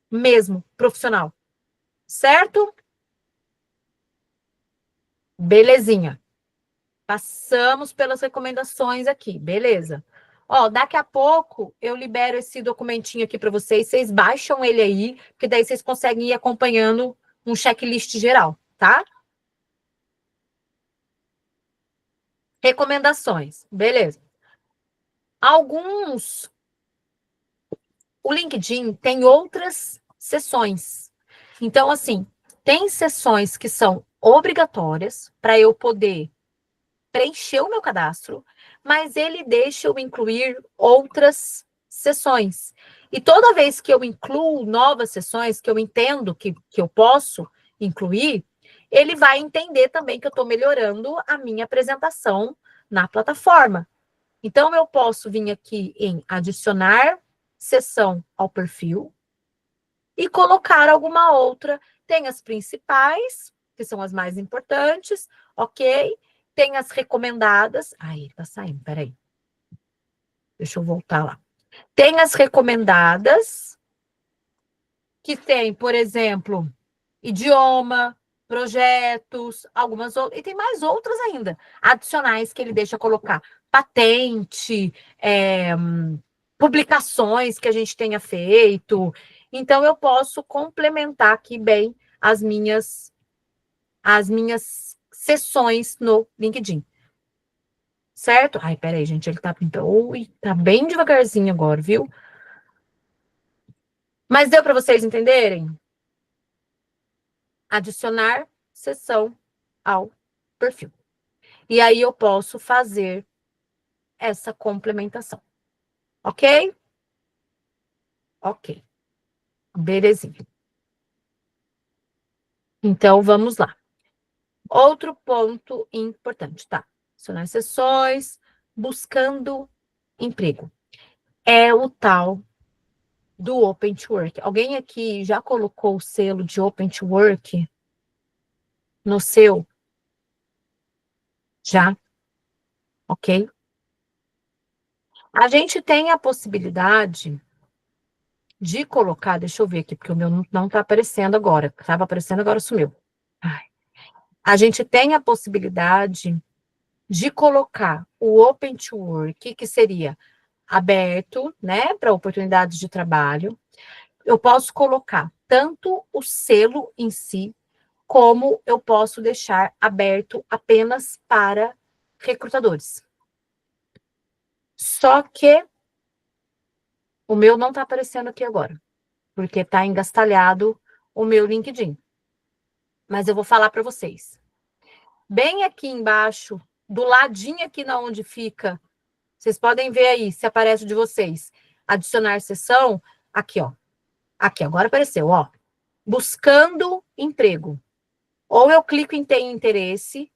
mesmo, profissional. Certo? Belezinha. Passamos pelas recomendações aqui, beleza. Ó, daqui a pouco eu libero esse documentinho aqui para vocês baixam ele aí, porque daí vocês conseguem ir acompanhando um checklist geral, tá? Recomendações, beleza. O LinkedIn tem outras sessões. Então, assim, tem sessões que são obrigatórias para eu poder preencher o meu cadastro, mas ele deixa eu incluir outras sessões. E toda vez que eu incluo novas sessões, que eu entendo que eu posso incluir, ele vai entender também que eu estou melhorando a minha apresentação na plataforma. Então, eu posso vir aqui em adicionar sessão ao perfil e colocar alguma outra. Tem as principais, que são as mais importantes, ok? Tem as recomendadas. Aí, tá saindo, peraí. Deixa eu voltar lá. Tem as recomendadas, que tem, por exemplo, idioma, projetos, algumas outras, e tem mais outras ainda, adicionais que ele deixa colocar. Patente, publicações que a gente tenha feito. Então, eu posso complementar aqui bem as minhas sessões no LinkedIn. Certo? Ai, peraí, gente, ele tá pintando. Ui, tá bem devagarzinho agora, viu? Mas deu para vocês entenderem? Adicionar sessão ao perfil. E aí eu posso fazer essa complementação. Ok? Ok. Belezinha. Então, vamos lá. Outro ponto importante, tá? Adicionar sessões, buscando emprego. É o tal do Open to Work. Alguém aqui já colocou o selo de Open to Work no seu? Já? Ok? A gente tem a possibilidade de colocar, deixa eu ver aqui, porque o meu não está aparecendo agora. Estava aparecendo, agora sumiu. Ai. A gente tem a possibilidade de colocar o Open to Work, que seria aberto, né, para oportunidades de trabalho. Eu posso colocar tanto o selo em si, como eu posso deixar aberto apenas para recrutadores. Só que o meu não está aparecendo aqui agora, porque está engastalhado o meu LinkedIn. Mas eu vou falar para vocês. Bem aqui embaixo, do ladinho aqui na onde fica, vocês podem ver aí, se aparece o de vocês. Adicionar sessão, aqui, ó. Aqui, agora apareceu, ó. Buscando emprego. Ou eu clico em ter interesse.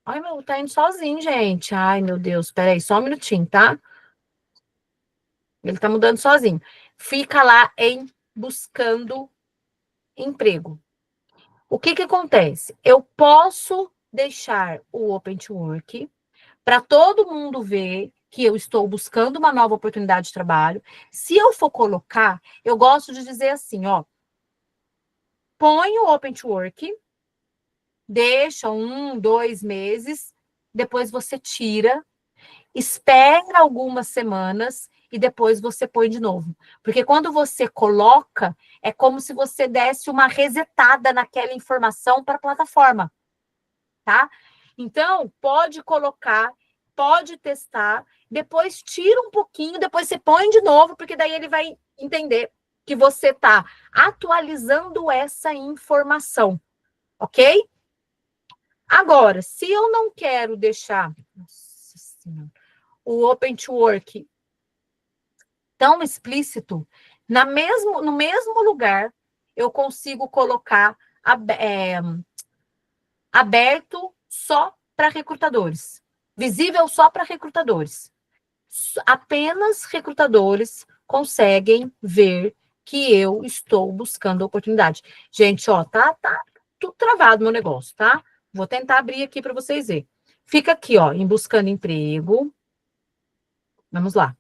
Ai, meu, tá indo sozinho, gente. Ai, meu Deus, peraí, só um minutinho, tá? Ele tá mudando sozinho. Fica lá em buscando emprego. O que que acontece? Eu posso deixar o Open to Work para todo mundo ver que eu estou buscando uma nova oportunidade de trabalho. Se eu for colocar, eu gosto de dizer assim, ó, põe o Open to Work, deixa 1, 2 meses, depois você tira, espera algumas semanas e depois você põe de novo. Porque quando você coloca, é como se você desse uma resetada naquela informação para a plataforma, tá? Então, pode colocar, pode testar, depois tira um pouquinho, depois você põe de novo, porque daí ele vai entender que você está atualizando essa informação, ok? Agora, se eu não quero deixar o Open to Work tão explícito, no mesmo lugar, eu consigo colocar aberto só para recrutadores. Visível só para recrutadores. Apenas recrutadores conseguem ver que eu estou buscando oportunidade. Gente, ó, tá tudo travado meu negócio, tá? Vou tentar abrir aqui para vocês verem. Fica aqui, ó, em buscando emprego. Vamos lá.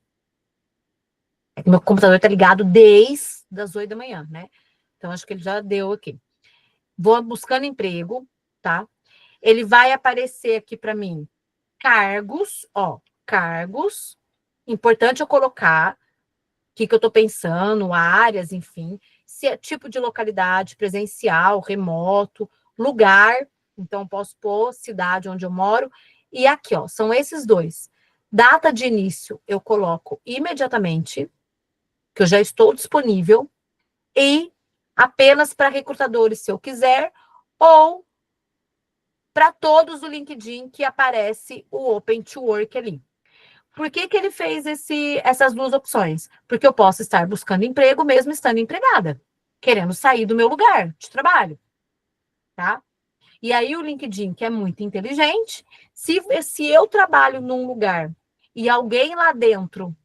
Meu computador tá ligado desde as 8 da manhã, né? Então, acho que ele já deu aqui. Vou buscando emprego, tá? Ele vai aparecer aqui para mim cargos, ó, cargos. Importante eu colocar o que eu tô pensando, áreas, enfim. Se é tipo de localidade, presencial, remoto, lugar. Então, posso pôr cidade onde eu moro. E aqui, ó, são esses dois. Data de início, eu coloco imediatamente, que eu já estou disponível, e apenas para recrutadores, se eu quiser, ou para todos do LinkedIn que aparece o Open to Work ali. Por que que ele fez essas duas opções? Porque eu posso estar buscando emprego mesmo estando empregada, querendo sair do meu lugar de trabalho, tá? E aí o LinkedIn, que é muito inteligente, se eu trabalho num lugar e alguém lá dentro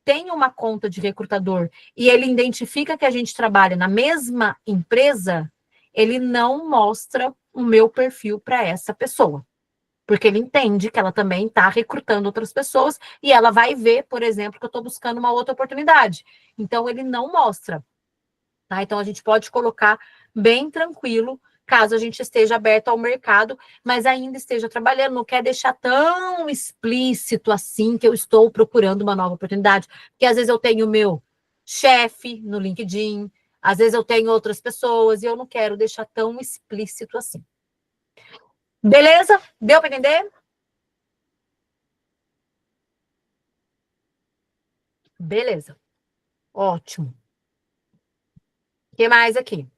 tem uma conta de recrutador e ele identifica que a gente trabalha na mesma empresa, ele não mostra o meu perfil para essa pessoa. Porque ele entende que ela também está recrutando outras pessoas e ela vai ver, por exemplo, que eu estou buscando uma outra oportunidade. Então, ele não mostra. Tá? Então, a gente pode colocar bem tranquilo caso a gente esteja aberto ao mercado, mas ainda esteja trabalhando, não quer deixar tão explícito assim que eu estou procurando uma nova oportunidade, porque às vezes eu tenho o meu chefe no LinkedIn, às vezes eu tenho outras pessoas e eu não quero deixar tão explícito assim. Beleza? Deu para entender? Beleza. Ótimo. O que mais aqui?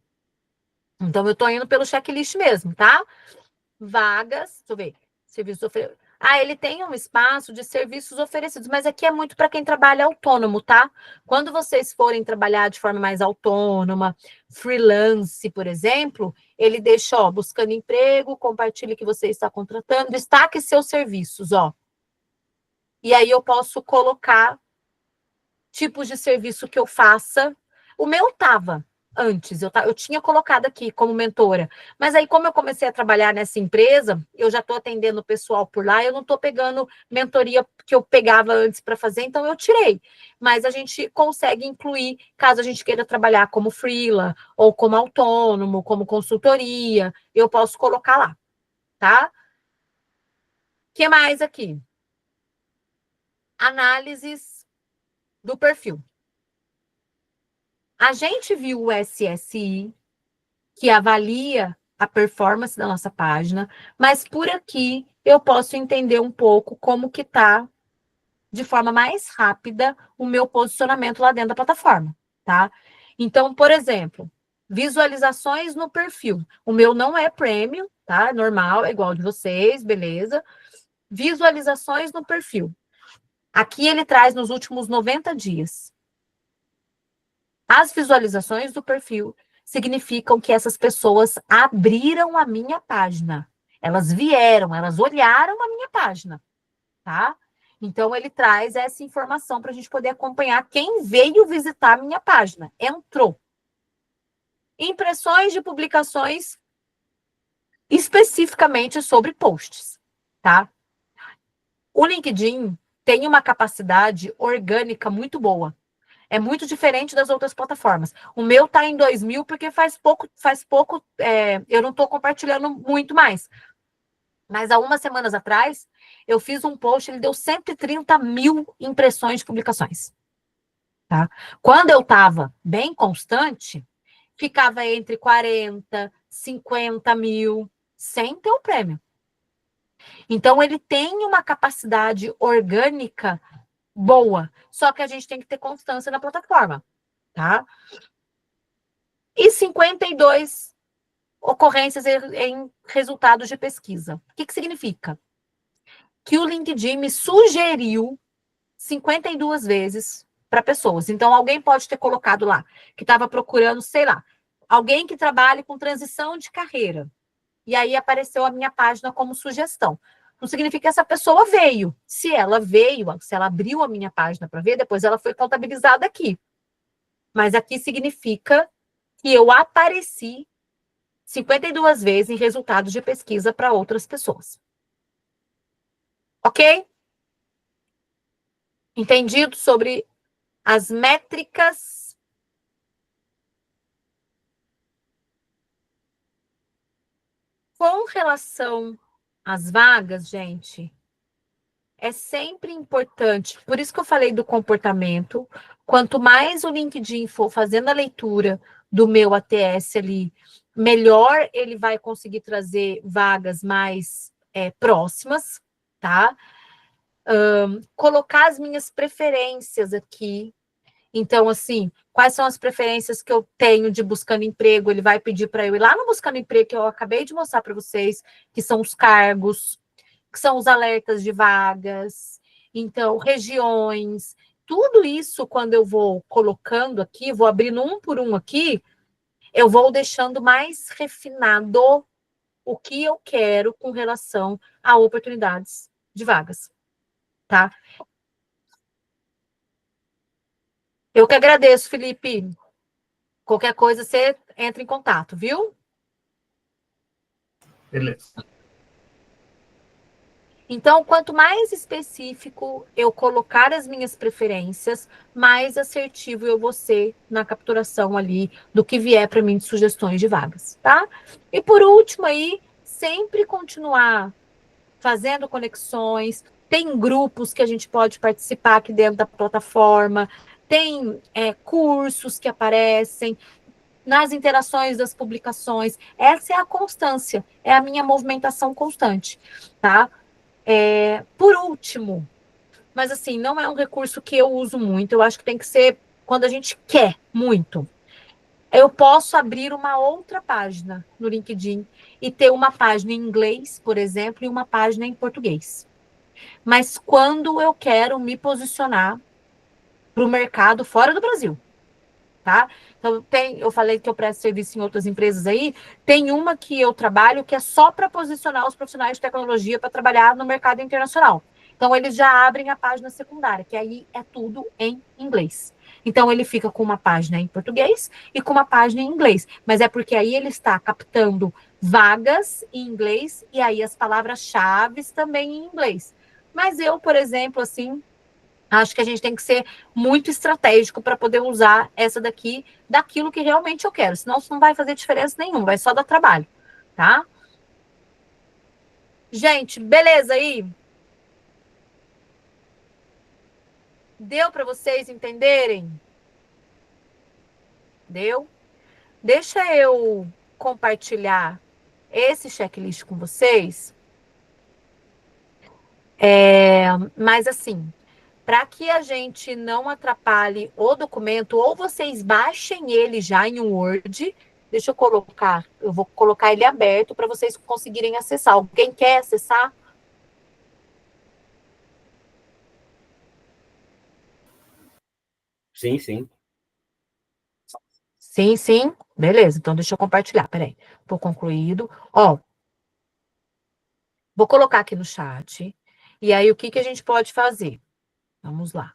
Então, eu estou indo pelo checklist mesmo, tá? Vagas, deixa eu ver. Serviços oferecidos. Ah, ele tem um espaço de serviços oferecidos, mas aqui é muito para quem trabalha autônomo, tá? Quando vocês forem trabalhar de forma mais autônoma, freelance, por exemplo, ele deixa, ó, buscando emprego, compartilhe que você está contratando, destaque seus serviços, ó. E aí eu posso colocar tipos de serviço que eu faça. O meu estava antes, eu tinha colocado aqui como mentora, mas aí como eu comecei a trabalhar nessa empresa, eu já estou atendendo o pessoal por lá, eu não estou pegando mentoria que eu pegava antes para fazer, então eu tirei. Mas a gente consegue incluir, caso a gente queira trabalhar como freela, ou como autônomo, como consultoria, eu posso colocar lá, tá? O que mais aqui? Análises do perfil. A gente viu o SSI, que avalia a performance da nossa página, mas por aqui eu posso entender um pouco como que está, de forma mais rápida, o meu posicionamento lá dentro da plataforma, tá? Então, por exemplo, visualizações no perfil. O meu não é premium, tá? É normal, é igual ao de vocês, beleza? Visualizações no perfil. Aqui ele traz nos últimos 90 dias. As visualizações do perfil significam que essas pessoas abriram a minha página. Elas vieram, elas olharam a minha página, tá? Então, ele traz essa informação para a gente poder acompanhar quem veio visitar a minha página. Entrou. Impressões de publicações especificamente sobre posts, tá? O LinkedIn tem uma capacidade orgânica muito boa. É muito diferente das outras plataformas. O meu tá em 2.000 porque faz pouco, eu não estou compartilhando muito mais. Mas há umas semanas atrás, eu fiz um post, ele deu 130.000 impressões de publicações. Tá? Quando eu estava bem constante, ficava entre 40, 50 mil, sem ter o prêmio. Então, ele tem uma capacidade orgânica boa, só que a gente tem que ter constância na plataforma, tá? E 52 ocorrências em resultados de pesquisa. O que significa? Que o LinkedIn me sugeriu 52 vezes para pessoas. Então, alguém pode ter colocado lá que estava procurando, sei lá, alguém que trabalhe com transição de carreira. E aí apareceu a minha página como sugestão. Não significa que essa pessoa veio. Se ela veio, se ela abriu a minha página para ver, depois ela foi contabilizada aqui. Mas aqui significa que eu apareci 52 vezes em resultados de pesquisa para outras pessoas. Ok? Entendido sobre as métricas? Com relação às vagas, gente, é sempre importante, por isso que eu falei do comportamento, quanto mais o LinkedIn for fazendo a leitura do meu ATS ali, melhor ele vai conseguir trazer vagas mais próximas, tá? Colocar as minhas preferências aqui. Então, assim, quais são as preferências que eu tenho de buscando emprego? Ele vai pedir para eu ir lá no buscando emprego que eu acabei de mostrar para vocês, que são os cargos, que são os alertas de vagas, então, regiões, tudo isso, quando eu vou colocando aqui, vou abrindo um por um aqui, eu vou deixando mais refinado o que eu quero com relação a oportunidades de vagas, tá? Eu que agradeço, Felipe. Qualquer coisa, você entra em contato, viu? Beleza. Então, quanto mais específico eu colocar as minhas preferências, mais assertivo eu vou ser na capturação ali do que vier para mim de sugestões de vagas, tá? E por último aí, sempre continuar fazendo conexões, tem grupos que a gente pode participar aqui dentro da plataforma, tem cursos que aparecem nas interações das publicações. Essa é a constância, é a minha movimentação constante, tá? Por último, mas assim, não é um recurso que eu uso muito, eu acho que tem que ser quando a gente quer muito. Eu posso abrir uma outra página no LinkedIn e ter uma página em inglês, por exemplo, e uma página em português. Mas quando eu quero me posicionar para o mercado fora do Brasil, tá? Então, eu falei que eu presto serviço em outras empresas aí, tem uma que eu trabalho que é só para posicionar os profissionais de tecnologia para trabalhar no mercado internacional. Então, eles já abrem a página secundária, que aí é tudo em inglês. Então, ele fica com uma página em português e com uma página em inglês. Mas é porque aí ele está captando vagas em inglês e aí as palavras-chave também em inglês. Mas eu, por exemplo, assim, acho que a gente tem que ser muito estratégico para poder usar essa daqui daquilo que realmente eu quero. Senão isso não vai fazer diferença nenhuma, vai só dar trabalho, tá? Gente, beleza aí? Deu para vocês entenderem? Deu? Deixa eu compartilhar esse checklist com vocês. Mas assim, para que a gente não atrapalhe o documento, ou vocês baixem ele já em um Word, deixa eu vou colocar ele aberto para vocês conseguirem acessar. Alguém quer acessar? Sim, sim. Sim, sim. Beleza, então deixa eu compartilhar. Peraí. Tô concluído. Ó, vou colocar aqui no chat. E aí, o que a gente pode fazer? Vamos lá.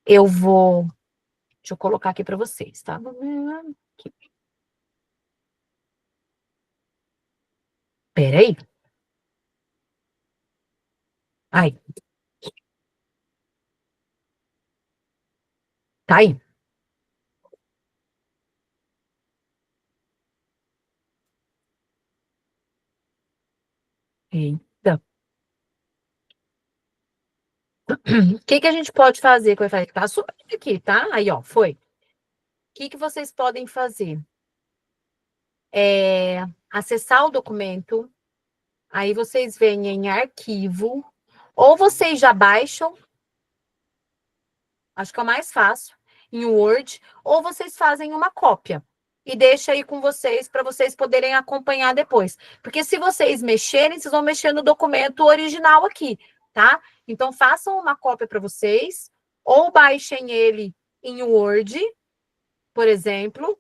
Deixa eu colocar aqui para vocês, tá? Aqui. Peraí. Aí. Tá aí. Eita. O que a gente pode fazer com o Wi-Fi? Tá subindo aqui, tá? Aí, ó, foi. O que vocês podem fazer? Acessar o documento, aí vocês vêm em arquivo, ou vocês já baixam, acho que é o mais fácil, em Word, ou vocês fazem uma cópia e deixa aí com vocês para vocês poderem acompanhar depois. Porque se vocês mexerem, vocês vão mexer no documento original aqui, tá? Então façam uma cópia para vocês, ou baixem ele em Word, por exemplo,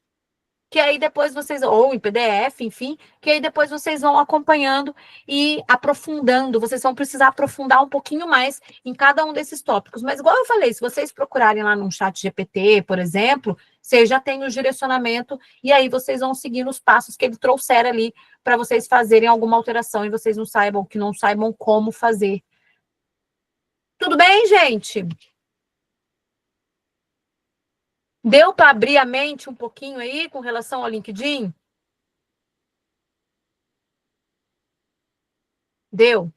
que aí depois vocês, ou em PDF, enfim, que aí depois vocês vão acompanhando e aprofundando, vocês vão precisar aprofundar um pouquinho mais em cada um desses tópicos. Mas igual eu falei, se vocês procurarem lá no chat GPT, por exemplo, vocês já têm o direcionamento e aí vocês vão seguindo os passos que ele trouxer ali para vocês fazerem alguma alteração e vocês não saibam como fazer. Tudo bem, gente? Deu para abrir a mente um pouquinho aí com relação ao LinkedIn? Deu?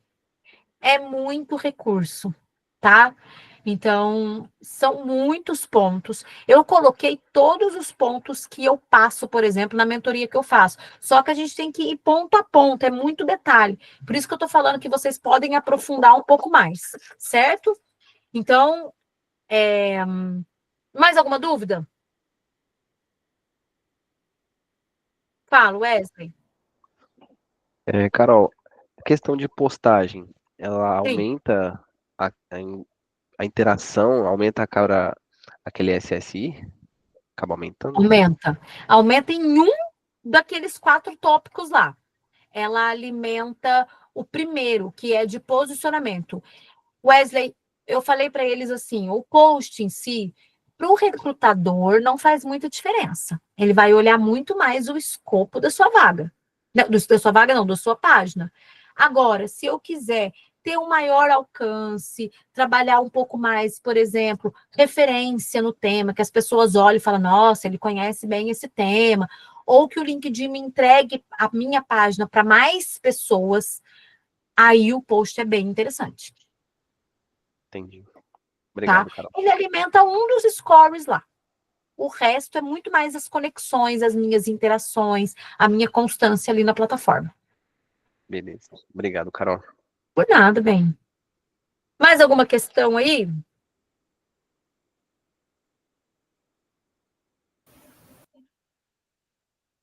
É muito recurso, tá? Então, são muitos pontos. Eu coloquei todos os pontos que eu passo, por exemplo, na mentoria que eu faço. Só que a gente tem que ir ponto a ponto, é muito detalhe. Por isso que eu tô falando que vocês podem aprofundar um pouco mais, certo? Então, mais alguma dúvida? Fala, Wesley. Carol, a questão de postagem, ela Sim. aumenta a interação, aumenta aquele SSI? Acaba aumentando? Aumenta em um daqueles 4 tópicos lá. Ela alimenta o primeiro, que é de posicionamento. Wesley, eu falei para eles assim, o post em si, para o recrutador, não faz muita diferença. Ele vai olhar muito mais o escopo da sua vaga. Da sua vaga, não, da sua página. Agora, se eu quiser ter um maior alcance, trabalhar um pouco mais, por exemplo, referência no tema, que as pessoas olhem e falam, nossa, ele conhece bem esse tema, ou que o LinkedIn me entregue a minha página para mais pessoas, aí o post é bem interessante, Entendi. tá? Obrigado, Carol. Ele alimenta um dos stories lá. O resto é muito mais as conexões, as minhas interações, a minha constância ali na plataforma. Beleza. Obrigado, Carol. Por nada, bem. Mais alguma questão aí?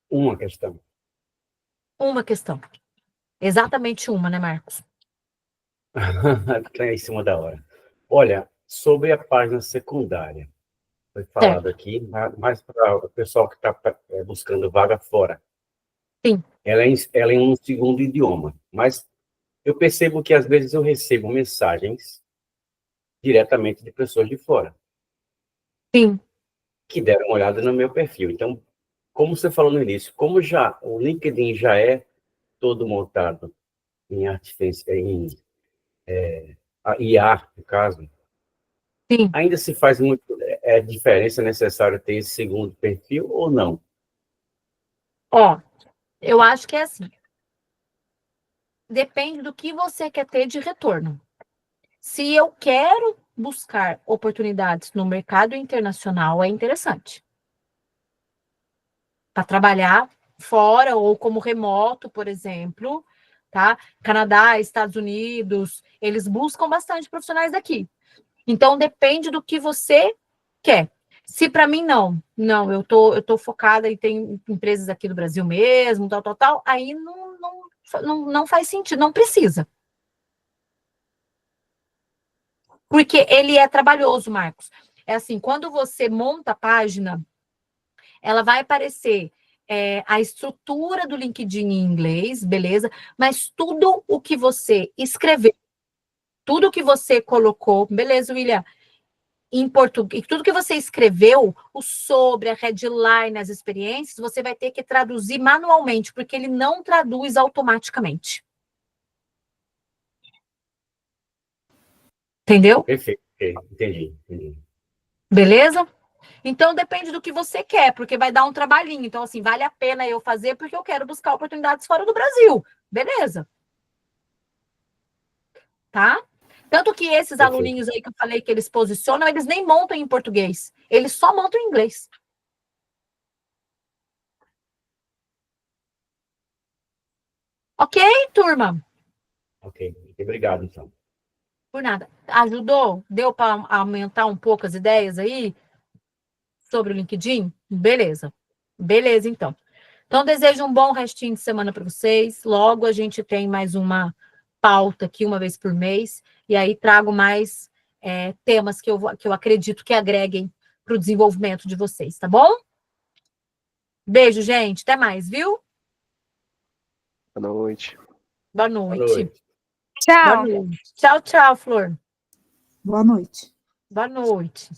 Uma questão. Uma questão. Exatamente uma, né, Marcos? Está em cima da hora. Olha, sobre a página secundária, foi falado Certo. aqui, mais para o pessoal que está buscando vaga fora. Sim. Ela é em um segundo idioma, mas eu percebo que às vezes eu recebo mensagens diretamente de pessoas de fora, Sim. que deram uma olhada no meu perfil. Então, como você falou no início, como já o LinkedIn já é todo montado em artificial, em a IA, no caso, Sim. ainda se faz muito diferença necessária ter esse segundo perfil ou não? Ó, eu acho que é assim. Depende do que você quer ter de retorno. Se eu quero buscar oportunidades no mercado internacional, é interessante. Para trabalhar fora ou como remoto, por exemplo, tá? Canadá, Estados Unidos, eles buscam bastante profissionais daqui. Então depende do que você quer. Se para mim não, eu tô focada e tem empresas aqui do Brasil mesmo, tal, aí não faz sentido, não precisa. Porque ele é trabalhoso, Marcos. É assim, quando você monta a página, ela vai aparecer a estrutura do LinkedIn em inglês, beleza? Mas tudo o que você escreveu, tudo o que você colocou, beleza, William? Em português, tudo que você escreveu, o sobre, a headline, as experiências, você vai ter que traduzir manualmente, porque ele não traduz automaticamente. Entendeu? Perfeito, ok, entendi. Beleza? Então depende do que você quer, porque vai dar um trabalhinho. Então, assim, vale a pena eu fazer porque eu quero buscar oportunidades fora do Brasil. Beleza? Tá? Tanto que esses Perfeito. aluninhos aí que eu falei que eles posicionam, eles nem montam em português. Eles só montam em inglês. Ok, turma? Ok, obrigado, então. Por nada. Ajudou? Deu para aumentar um pouco as ideias aí sobre o LinkedIn? Beleza. Beleza, então. Então, desejo um bom restinho de semana para vocês. Logo a gente tem mais uma pauta aqui, uma vez por mês. E aí trago mais temas que eu acredito que agreguem para o desenvolvimento de vocês, tá bom? Beijo, gente. Até mais, viu? Boa noite. Boa Boa noite. noite. Boa Tchau. noite. Tchau, tchau, Flor. Boa noite. Boa noite.